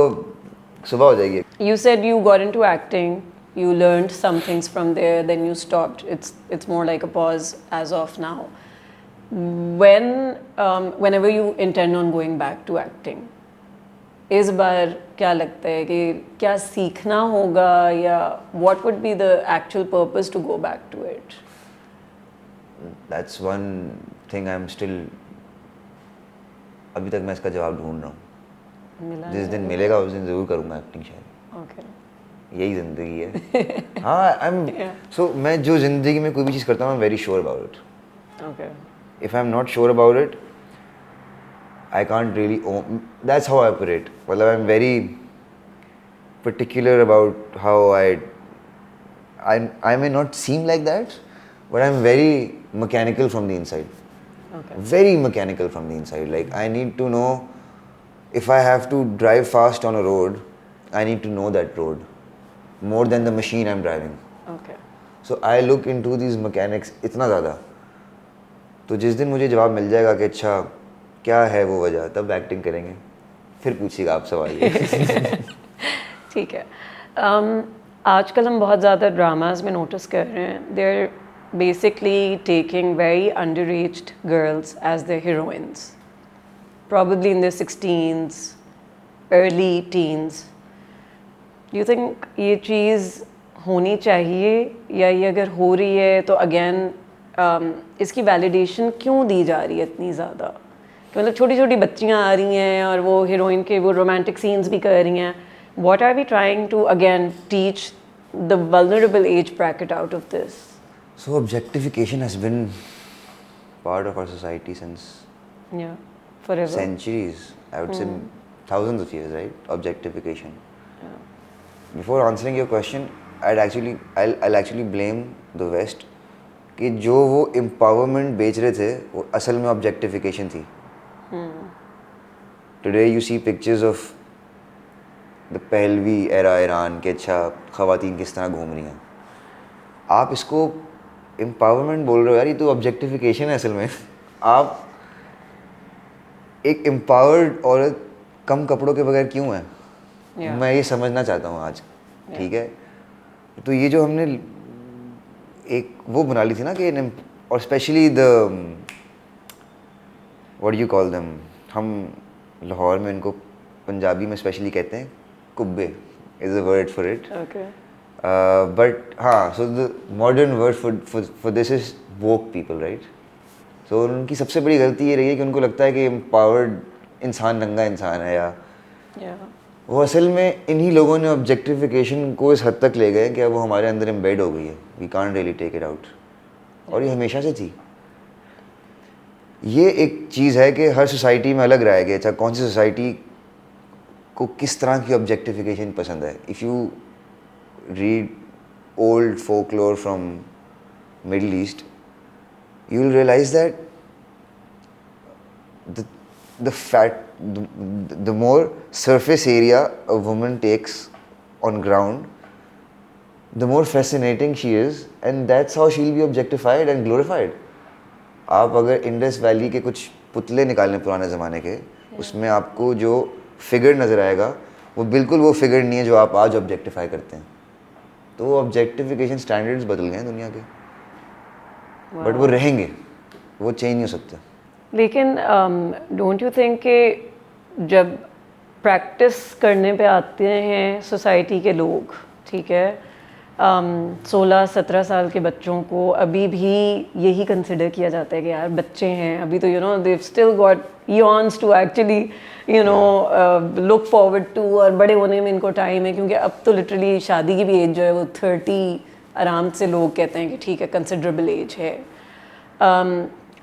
सुबह हो जाएगी। You said you got into acting, you learned some things from there, then you stopped. It's more like a pause as of now. Whenever you intend on going back to acting, इस बार क्या लगता है कि क्या सीखना होगा या what would be the actual purpose to go back to it? That's one thing I'm still, अभी तक मैं इसका जवाब ढूंढ रहा हूँ। मिला जिस दिन मिलेगा उस दिन ज़रूर करूँगा एक्टिंग शायद। Okay. यही ज़िंदगी है। हाँ, so मैं जो ज़िंदगी में कोई भी चीज़ करता हूँ, I'm very sure about it. Okay. If I'm not sure about it, I can't really own, that's how I operate. मतलब I'm very particular about how I may not seem like that, but I'm very mechanical from the inside. Okay. Very mechanical from the inside. Like I need to know, if I have to drive fast on a road, I need to know that road more than the machine I'm driving. Okay. So I look into these mechanics इतना ज़्यादा। तो जिस दिन मुझे जवाब मिल जाएगा कि अच्छा क्या है वो वजह, तब एक्टिंग करेंगे। फिर पूछिएगा आप सवाल ये। ठीक है। आजकल हम बहुत ज़्यादा ड्रामाज में नोटिस कर रहे हैं, they are basically taking very under aged girls as the heroines, probably in their 16s, early teens. Do you think ये चीज़ होनी चाहिए, या ये अगर हो रही है तो अगेन इसकी वैलिडेशन क्यों दी जा रही है इतनी ज़्यादा? कि मतलब छोटी छोटी बच्चियाँ आ रही हैं और वो हीरोइन के वो रोमांटिक सीन्स भी कर रही हैं. What are we trying to again teach the vulnerable age bracket out of this? So objectification has been part of our society since Yeah, forever. centuries. I would say thousands of years, right? Objectification. Before answering your question, I'll actually blame the West कि जो वो empowerment बेच रहे थे वो असल में objectification थी. Today you see pictures of the Pahlavi era Iran के अच्छा ख़वातीन किस तरह घूम रही हैं. आप इसको empowerment बोल रहे हो यार, ये तो objectification है असल में. आप एक empowered औरत कम कपड़ों के बगैर क्यों है? Yeah. मैं ये समझना चाहता हूँ आज. ठीक है, तो ये जो हमने एक वो बना ली थी ना कि और specially the what you call them, हम लाहौर में इनको पंजाबी में स्पेशली कहते हैं कुब्बे, is a word for it. Okay. But हाँ, so the modern word for this is woke people, right? तो उनकी सबसे बड़ी गलती ये रही है कि उनको लगता है कि एम्पावर्ड इंसान नंगा इंसान है, या Yeah. वो असल में इन्हीं लोगों ने ऑब्जेक्टिफिकेशन को इस हद तक ले गए कि अब वो हमारे अंदर एम्बेड हो गई है, we can't really take it out. और ये हमेशा से थी। ये एक चीज़ है कि हर सोसाइटी में अलग रहा है कि अच्छा कौन सी सोसाइटी को किस तरह की ऑब्जेक्टिफिकेशन पसंद है। If you read old folklore from middle east, you will realize that the more surface area a woman takes on ground, the more fascinating she is, and that's how she'll be objectified and glorified. आप अगर Indus valley के कुछ पुतले निकालें पुराने ज़माने के, उसमें आपको जो फिगर नज़र आएगा वो बिल्कुल वो फिगर नहीं है जो आप आज ऑब्जेक्टिफाई करते हैं। तो वो ऑब्जेक्टिफिकेशन स्टैंडर्ड्स बदल गए हैं दुनिया के, बट वो रहेंगे, वो चेंज नहीं हो सकते। लेकिन डोंट यू थिंक कि जब प्रैक्टिस करने पे आते हैं सोसाइटी के लोग, ठीक है, 16-17 साल के बच्चों को अभी भी यही कंसिडर किया जाता है कि यार बच्चे हैं अभी, तो they've still got eons to actually look forward to, और बड़े होने में इनको टाइम है, क्योंकि अब तो लिटरली शादी की भी एज जो है वो 30 आराम से लोग कहते हैं कि ठीक है कंसिडरेबल एज है।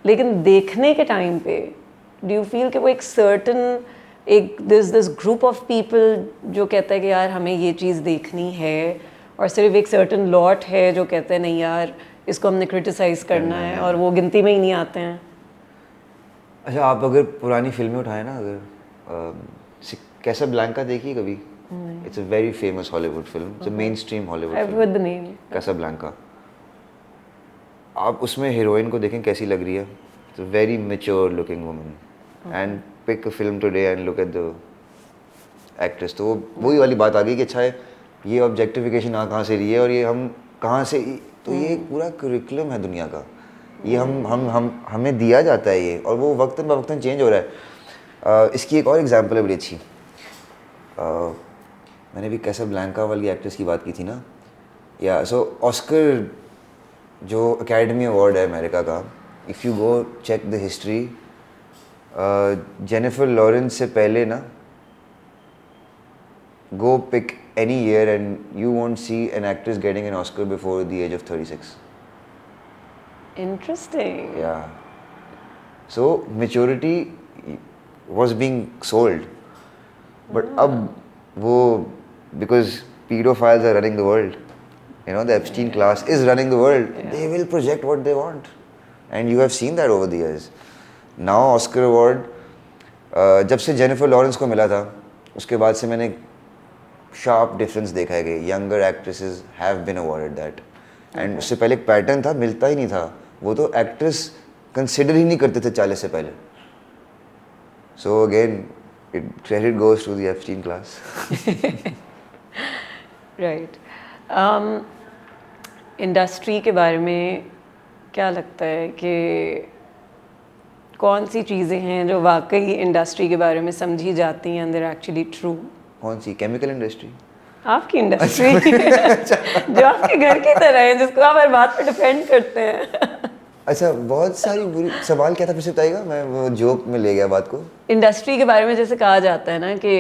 लेकिन देखने के टाइम पे डू यू फील कि वो एक certain this group of people जो कहता है कि यार हमें ये चीज़ देखनी है, और सिर्फ एक सर्टन लॉट है जो कहते हैं नहीं यार इसको हमने क्रिटिसाइज़ करना है, और वो गिनती में ही नहीं आते हैं? अच्छा, आप अगर पुरानी फिल्में उठाएं ना, अगर कैसाब्लैंका देखी कभी? It's a very famous Hollywood film, it's a mainstream Hollywood I have heard the name. Casablanca. आप उसमें हीरोइन को देखें कैसी लग रही है, it's a very mature looking woman, and pick a film today and look at the actress. तो वही वाली बात आ गई कि अच्छा है ये ऑब्जेक्टिफिकेशन कहाँ से रही है, और ये हम कहाँ से, तो ये एक पूरा करिकुलम है दुनिया का, ये हम हमें दिया जाता है ये, और वो वक्तन ब वक्तन चेंज हो रहा है। इसकी एक और एग्जांपल है बड़ी अच्छी। मैंने भी कैसाब्लैंका वाली एक्ट्रेस की बात की थी ना, या सो ऑस्कर जो एकेडमी अवार्ड है अमेरिका का, if you go check the history, Jennifer Lawrence से पहले ना, go pick any year and you won't see an actress getting an Oscar before the age of 36. Interesting. Yeah. So maturity was being sold, but अब वो, because pedophiles are running the world, the Epstein class is running the world. They will project what they want, and you have seen that over the years. Now Oscar award, जब से Jennifer Lawrence को मिला था उसके बाद से मैंने sharp difference देखा है कि younger actresses have been awarded that, and उससे पहले एक पैटर्न था, मिलता ही नहीं था, वो तो एक्ट्रेस कंसिडर ही नहीं करते थे 40 से पहले। So again it credit goes to the Epstein class. Right. Industry के बारे में क्या लगता है कि कौन सी चीज़ें हैं जो वाकई इंडस्ट्री के बारे में समझी जाती हैं, अंदर एक्चुअली ट्रू? कौन सी? Chemical industry? आपकी इंडस्ट्री जो आपके घर की तरह है, जिसको आप हर बात पे डिपेंड करते हैं। अच्छा, बहुत सारी बुरी, सवाल क्या था फिर से बताइएगा, मैं वो जोक में ले गया बात को। इंडस्ट्री के बारे में जैसे कहा जाता है ना कि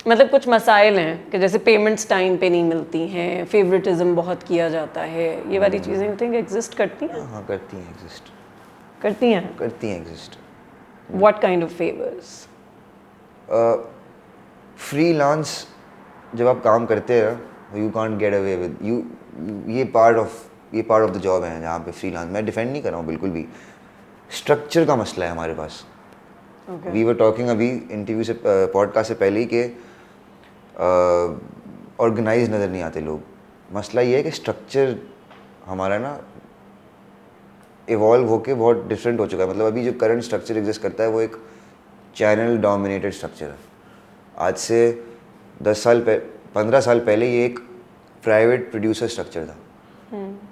मतलब कुछ मसाइल हैं कि जैसे पेमेंट्स टाइम पे नहीं मिलती हैं, फेवरेटिज्म बहुत किया जाता है, ये वाली चीज़ें यू थिंक एग्जिस्ट करती हैं? हाँ, करती हैं एग्जिस्ट। करती हैं? करती हैं exist. What kind of favours? Freelance जब आप काम करते हैं, you can't get away with you, ये पार्ट ऑफ द जॉब है जहाँ पे फ्रीलांस, मैं डिफेंड नहीं कर रहा हूँ बिल्कुल भी, स्ट्रक्चर का मसला है हमारे पास। वी वर टॉकिंग अभी इंटरव्यू से, पॉडकास्ट से पहले ही कि ऑर्गेनाइज नज़र नहीं आते लोग। मसला ये है कि स्ट्रक्चर हमारा ना इवॉल्व होके बहुत डिफरेंट हो चुका है। मतलब अभी जो करंट स्ट्रक्चर एग्जिस्ट करता है वो एक चैनल डोमिनेटेड स्ट्रक्चर है। आज से 15 साल पहले ये एक प्राइवेट प्रोड्यूसर स्ट्रक्चर था।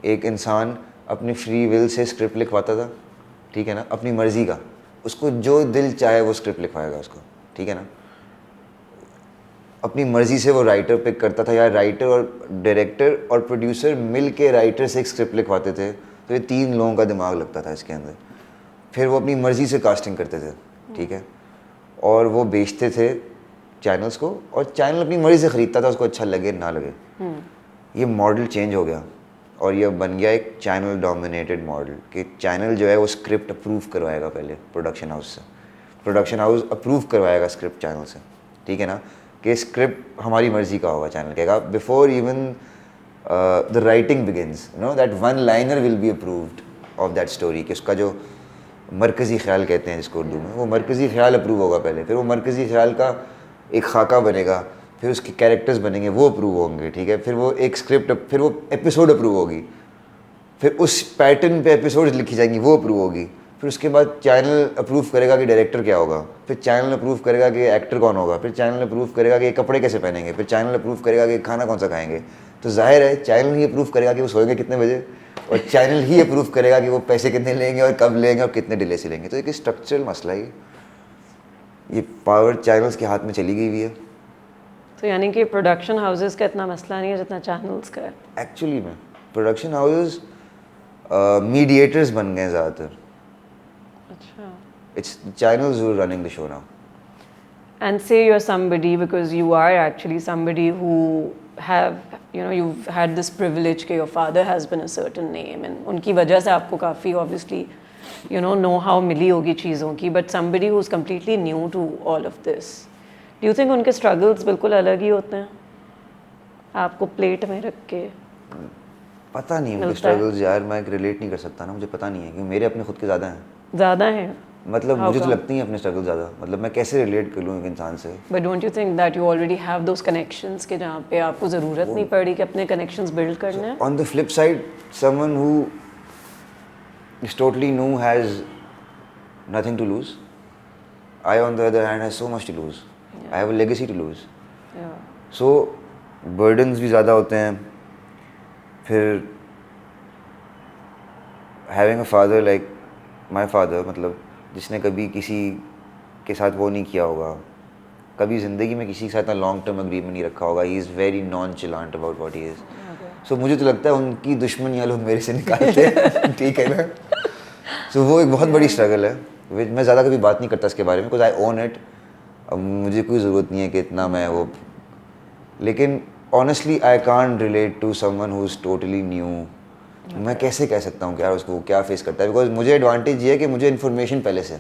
एक इंसान अपनी फ्री विल से स्क्रिप्ट लिखवाता था, ठीक है ना, अपनी मर्जी का, उसको जो दिल चाहे वो स्क्रिप्ट लिखवाएगा उसको, ठीक है ना। अपनी मर्जी से वो राइटर पिक करता था, या राइटर और डायरेक्टर और प्रोड्यूसर मिल के राइटर से एक स्क्रिप्ट लिखवाते थे। तो तो ये 3 लोगों का दिमाग लगता था इसके अंदर। फिर वो अपनी मर्ज़ी से कास्टिंग करते थे, ठीक है, और वो बेचते थे चैनल्स को, और चैनल अपनी मर्ज़ी से ख़रीदता था, उसको अच्छा लगे ना लगे। ये मॉडल चेंज हो गया और ये बन गया एक चैनल डोमिनेटेड मॉडल कि चैनल जो है वो स्क्रिप्ट अप्रूव करवाएगा पहले प्रोडक्शन हाउस से, प्रोडक्शन हाउस अप्रूव करवाएगा स्क्रिप्ट चैनल से, ठीक है ना, कि स्क्रिप्ट हमारी मर्ज़ी का होगा, चैनल कहेगा before even the writing begins, you know, that one liner will be approved of that story, कि उसका जो मरकज़ी ख्याल कहते हैं जिसको उर्दू में, वो मरकज़ी ख्याल अप्रूव होगा पहले, फिर वो मरकज़ी ख्याल का एक खाका बनेगा, फिर उसके कैरेक्टर्स बनेंगे वो अप्रूव होंगे, ठीक है, फिर वो एक स्क्रिप्ट, फिर वो एपिसोड अप्रूव होगी, फिर उस पैटर्न पे एपिसोड्स लिखी जाएंगी वो अप्रूव होगी, फिर उसके बाद चैनल अप्रूव करेगा कि डायरेक्टर क्या होगा, फिर चैनल अप्रूव करेगा कि एक्टर कौन होगा, फिर चैनल अप्रूव करेगा कि कपड़े कैसे पहनेंगे, फिर चैनल अप्रूव करेगा कि खाना कौन सा खाएंगे। तो जाहिर है चैनल ही अप्रूव करेगा कि वो सोएंगे कितने बजे, और चैनल ही अप्रूव करेगा कि वो पैसे कितने लेंगे और कब लेंगे और कितने डिले से लेंगे। तो एक स्ट्रक्चरल मसला है ये पावर चैनल्स के हाथ में चली गई हुई है। तो यानी कि प्रोडक्शन हाउसेस का इतना मसला नहीं है जितना चैनल्स का है। एक्चुअली में प्रोडक्शन हाउसेस मीडिएटर्स बन गए ज़्यादातर। अच्छा। It's the channels who are running the show now. And say you're somebody, because you are actually somebody who have, you know, you've had this privilege कि your father has been a certain name and उनकी वजह से आपको काफ़ी obviously, you know how मिली होगी चीज़ों की, but somebody who's completely new to all of this, do you think उनके struggles बिल्कुल अलग ही होते हैं आपको प्लेट में रख के? पता नहीं उनके struggles यार, मैं रिलेट नहीं कर सकता ना, मुझे पता नहीं है क्योंकि मेरे अपने खुद के ज़्यादा हैं। ज़्यादा हैं? मतलब मुझे तो लगती हैं अपने स्ट्रगल ज़्यादा, मतलब मैं कैसे रिलेट कर लूँ एक इंसान से। But don't you think that you already have those connections के जहाँ पे आपको ज़रूरत नहीं पड़ी कि अपने connections build करने हैं? On the flip side, someone who is totally new has nothing to lose. I on the other hand has so much to lose. I have a legacy to lose. Yeah. So burdens भी ज़्यादा होते हैं। फिर having a father like my father, मतलब जिसने कभी किसी के साथ वो नहीं किया होगा, कभी ज़िंदगी में किसी के साथ लॉन्ग टर्म एग्रीमेंट नहीं रखा होगा, he is very nonchalant about what he is. So मुझे तो लगता है उनकी दुश्मनियाँ लोग मेरे से निकालते हैं ठीक है ना। सो वो एक बहुत बड़ी स्ट्रगल है, मैं ज़्यादा कभी बात नहीं करता इसके बारे में, बिकॉज आई ओन इट। अब मुझे कोई ज़रूरत नहीं है कि इतना मैं वो, लेकिन honestly I can't relate to someone who is totally new. मैं कैसे कह सकता हूँ कि यार उसको क्या फेस करता है, बिकॉज मुझे एडवांटेज ये है कि मुझे इन्फॉर्मेशन पहले से,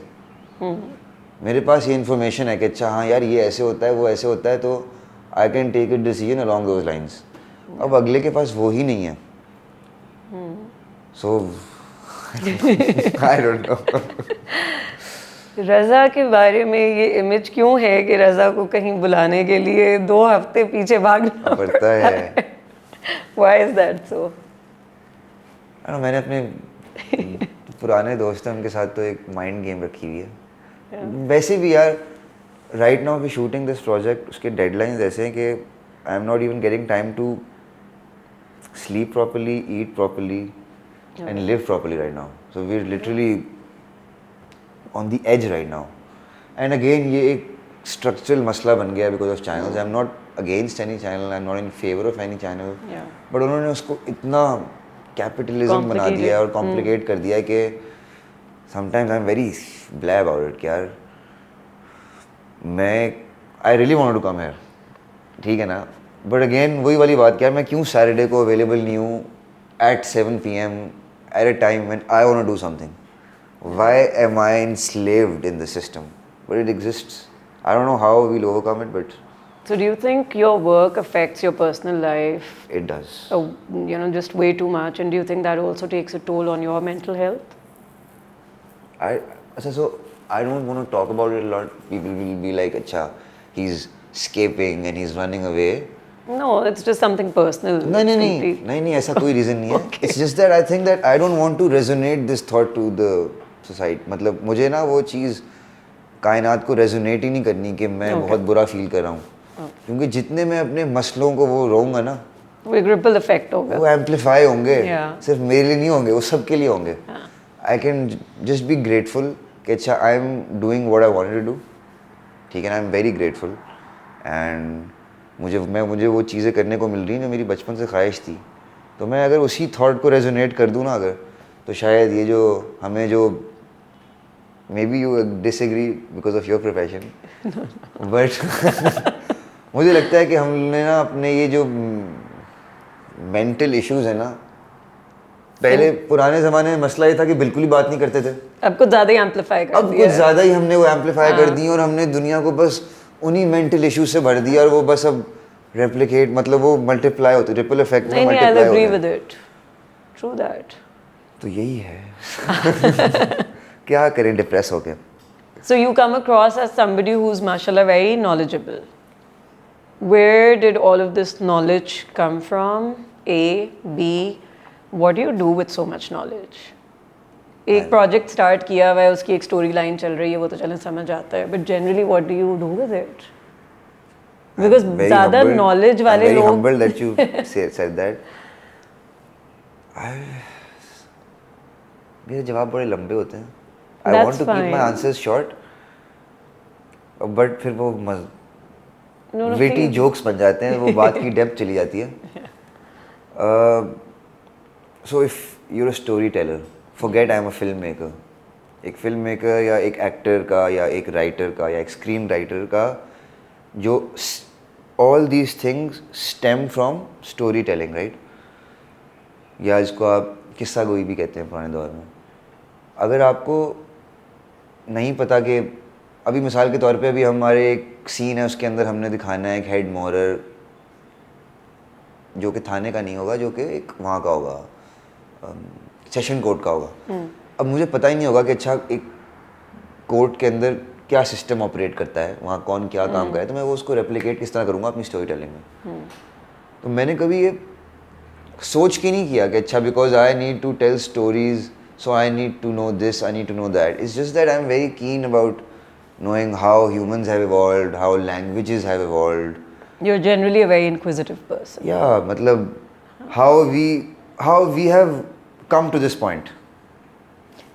मेरे पास ये इन्फॉर्मेशन है कि अच्छा हाँ यार ये ऐसे होता है वो ऐसे होता है, तो I can take it decision along those lines. अब अगले के पास वो ही नहीं है, सो आई डोंट नो। रज़ा के बारे में ये इमेज क्यों है कि रज़ा को कहीं बुलाने के लिए 2 हफ्ते पीछे भागना पड़ता है? Why is that so? मैंने अपने पुराने दोस्त हैं उनके साथ तो एक माइंड गेम रखी हुई है। वैसे भी यार right now we shooting this project, उसके डेडलाइंस ऐसे हैं कि I am not even getting time to sleep properly, eat properly and live properly right now. So we are literally on the edge right now. And again ये एक structural मसला बन गया because of channels. I am not against any channel, I am not in favour of any channel, but उन्होंने उसको इतना capitalism बना दिया है और कॉम्प्लिकेट कर दिया है कि sometimes I am very blah about it कि यार मैं I really want to come here, ठीक है ना, बट अगेन वही वाली बात कि यार मैं क्यों सैटरडे को अवेलेबल नहीं हूँ at 7 PM at a time when I want to do something. Why am I enslaved in the system? But it exists. I don't know how we'll overcome it, but So do you think your work affects your personal life? it does. You know, just way too much, and do you think that also takes a toll on your mental health? So I don't want to talk about it a lot. People will be like, "Acha, he's escaping and he's running away." No, it's just something personal. नहीं ऐसा कोई reason नहीं है. It's just that I think that I don't want to resonate this thought to the society. मतलब मुझे ना वो चीज़ कायनात को resonate ही नहीं करनी कि मैं बहुत बुरा फील कर रहा हूँ, क्योंकि जितने मैं अपने मसलों को वो रोऊंगा ना, वो एक रिपल इफेक्ट होगा, वो एम्पलीफाई होंगे, सिर्फ मेरे लिए नहीं होंगे, वो सबके लिए होंगे। I can just be grateful कि अच्छा I am doing what I wanted to do, ठीक है ना, I am very grateful and मुझे वो चीज़ें करने को मिल रही हैं जो मेरी बचपन से ख्वाहिश थी। तो मैं अगर उसी थॉट को रेजोनेट कर दूँ ना अगर, तो शायद ये जो हमें जो may be you disagree because of your profession but मुझे लगता है कि हमने ना अपने ये जो मेंटल इश्यूज है ना, पहले पुराने ज़माने में मसला ये था कि बिल्कुल ही बात नहीं करते थे, अब कुछ ज़्यादा ही एम्पलीफाई कर अब दिया कुछ ज़्यादा ही हमने वो एम्पलीफाई कर दी और हमने दुनिया को बस उन्हीं मेंटल इश्यूज से भर दिया और वो बस अब रेप्लिकेट मतलब वो मल्टीप्लाई होते, रिपल इफेक्ट में नहीं नहीं, आई मल्टीप्लाई हो एग्री रहे विद हैं। It, true that. तो यही है क्या करें डिप्रेस होके. So you come across as somebody who's mashallah very knowledgeable. Where did all of this knowledge come from? A, B, what do you do with so much knowledge? एक project start किया हुआ है, उसकी एक story line चल रही है, वो तो चलें समझ आता है, but generally what do you do with it? Because ज़्यादा नॉलेज वाले very लोग humbled that you said that. मेरे जवाब बड़े लंबे होते हैं. I That's want to keep my fine. answers short, but फिर वो No, no, witty please. jokes बन जाते हैं, वो बात की डेप्थ चली जाती है. So if you're a storyteller, forget I'm a filmmaker. एक filmmaker या एक actor का या एक writer का या एक screenwriter का जो all these things stem from storytelling, right? या इसको आप किस्सा गोई भी कहते हैं पुराने दौर में. अगर आपको नहीं पता कि अभी मिसाल के तौर पे अभी हमारे एक सीन है, उसके अंदर हमने दिखाना है एक हेड मोरर जो कि थाने का नहीं होगा, जो कि एक वहाँ का होगा, सेशन कोर्ट का होगा. अब मुझे पता ही नहीं होगा कि अच्छा एक कोर्ट के अंदर क्या सिस्टम ऑपरेट करता है, वहाँ कौन क्या काम करे, तो मैं वो उसको रेप्लिकेट किस तरह करूँगा अपनी स्टोरी टेलिंग में. तो मैंने कभी ये सोच के नहीं किया कि अच्छा because I need to tell stories so I need to know this, I need to know that. It's just that I'm very keen about knowing how humans have evolved, how languages have evolved. You're generally a very inquisitive person. Yeah, मतलब how we have come to this point.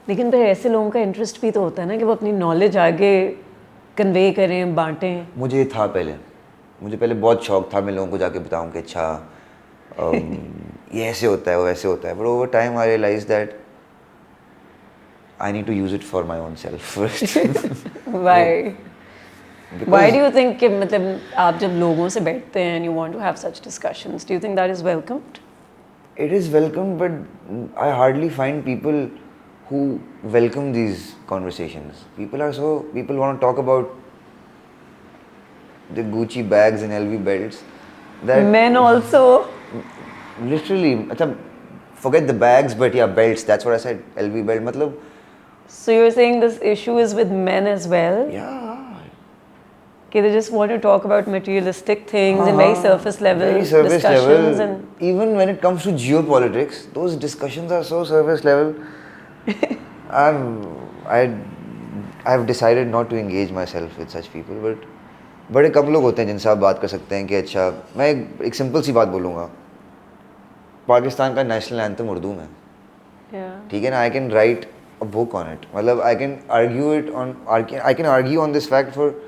लेकिन फिर ऐसे लोगों का interest भी तो होता है ना कि वो अपनी नॉलेज आगे कन्वे करें, बांटें. मुझे था पहले, मुझे पहले बहुत शौक था मैं लोगों को जाके बताऊं कि अच्छा ये ऐसे होता है वो ऐसे होता है, but over time I realized that I need to use it for my own self first. Why? Because Why do you think कि मतलब आप जब लोगों से बैठते हैं and you want to have such discussions, do you think that is welcomed? it is welcome, but I hardly find people who welcome these conversations. People want to talk about the Gucci bags and LV belts. That Men also. literally, अच्छा, forget the bags, but yeah, belts. That's what I said. LV belt, मतलब. So you're saying this issue is with men as well? Yeah. Okay, they just want to talk about materialistic things and very surface level Very surface discussions level. and Even when it comes to geopolitics, those discussions are so surface level. I've decided not to engage myself with such people, but बड़े कम लोग होते हैं जिनसे आप बात कर सकते हैं कि अच्छा, मैं एक सिंपल सी बात बोलूँगा. पाकिस्तान का नेशनल एंथम उर्दू में, yeah. ठीक है ना. I can write a book on it, मतलब I can argue on this fact for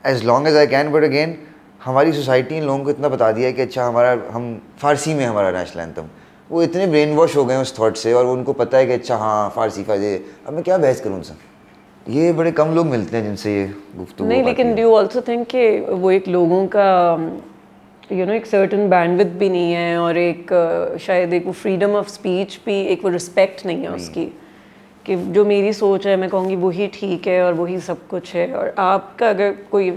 as long as I can, but again हमारी सोसाइटी इन लोगों को इतना बता दिया है कि अच्छा हम फ़ारसी में हमारा नेशनल एंथम, वो इतने ब्रेन वॉश हो गए हैं उस थॉट से, और उनको पता है कि अच्छा हाँ फ़ारसी अब मैं क्या बहस करूँ उनसे. ये बड़े कम लोग मिलते हैं जिनसे ये गुफ्तगू नहीं, लेकिन डू यू ऑल्सो थिंक कि वो एक लोगों का एक सर्टन बैंडविड्थ भी नहीं है, और एक शायद एक वो फ्रीडम ऑफ स्पीच भी, एक वो रिस्पेक्ट नहीं है उसकी, कि जो मेरी सोच है मैं कहूँगी वही ठीक है और वही सब कुछ है, और आपका अगर कोई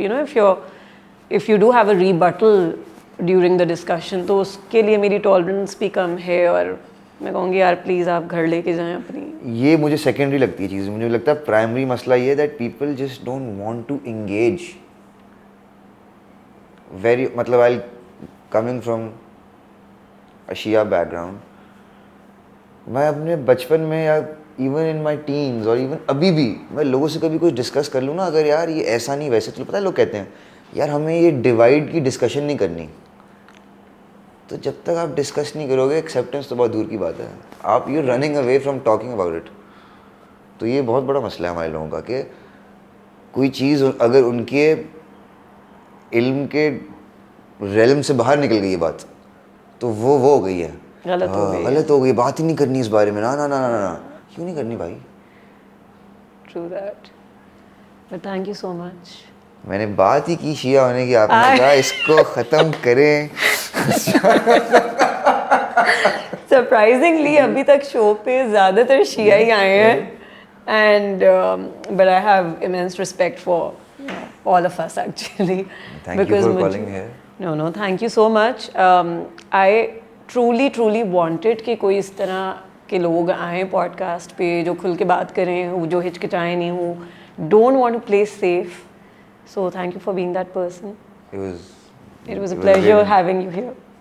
if you do have a rebuttal during the discussion, तो उसके लिए मेरी टॉलरेंस भी कम है, और मैं कहूँगी यार प्लीज़ आप घर लेके जाएं अपनी. ये मुझे सेकेंडरी लगती है चीज़. मुझे लगता है प्राइमरी मसला ये है that people just don't want to engage. Very मतलब I coming from a Shia background, मैं अपने बचपन में या इवन इन माई टीन्स और इवन अभी भी मैं लोगों से कभी कुछ डिस्कस कर लूँ ना, अगर यार ये ऐसा नहीं वैसे, तो पता है लोग कहते हैं यार हमें ये डिवाइड की डिस्कशन नहीं करनी. तो जब तक आप डिस्कस नहीं करोगे, एक्सेप्टेंस तो बहुत दूर की बात है. आप you running away from talking about it. तो ये बहुत बड़ा मसला है हमारे लोगों का कि कोई चीज़ अगर उनके इल्म के रेलम से बाहर निकल गई ये बात, तो वो हो गई है. गलत हो गई गलत हो गई, बात ही नहीं करनी इस बारे में, ना ना ना ना ना, क्यों नहीं करनी भाई? True that, but thank you so much. मैंने बात ही की शिया होने की, आपने कहा इसको ख़त्म करें। सरप्राइजिंगली अभी तक शो पे ज़्यादातर शिया ही आए हैं, and but I have immense respect for all of us actually. Thank you for calling here. No, thank you so much. I truly wanted कि कोई इस तरह के लोग आएँ पॉडकास्ट पे जो खुल के बात करें, जो हिचकिचाएं नहीं हो, don't want to play safe. So thank you for being that person. It was It was a pleasure having you here.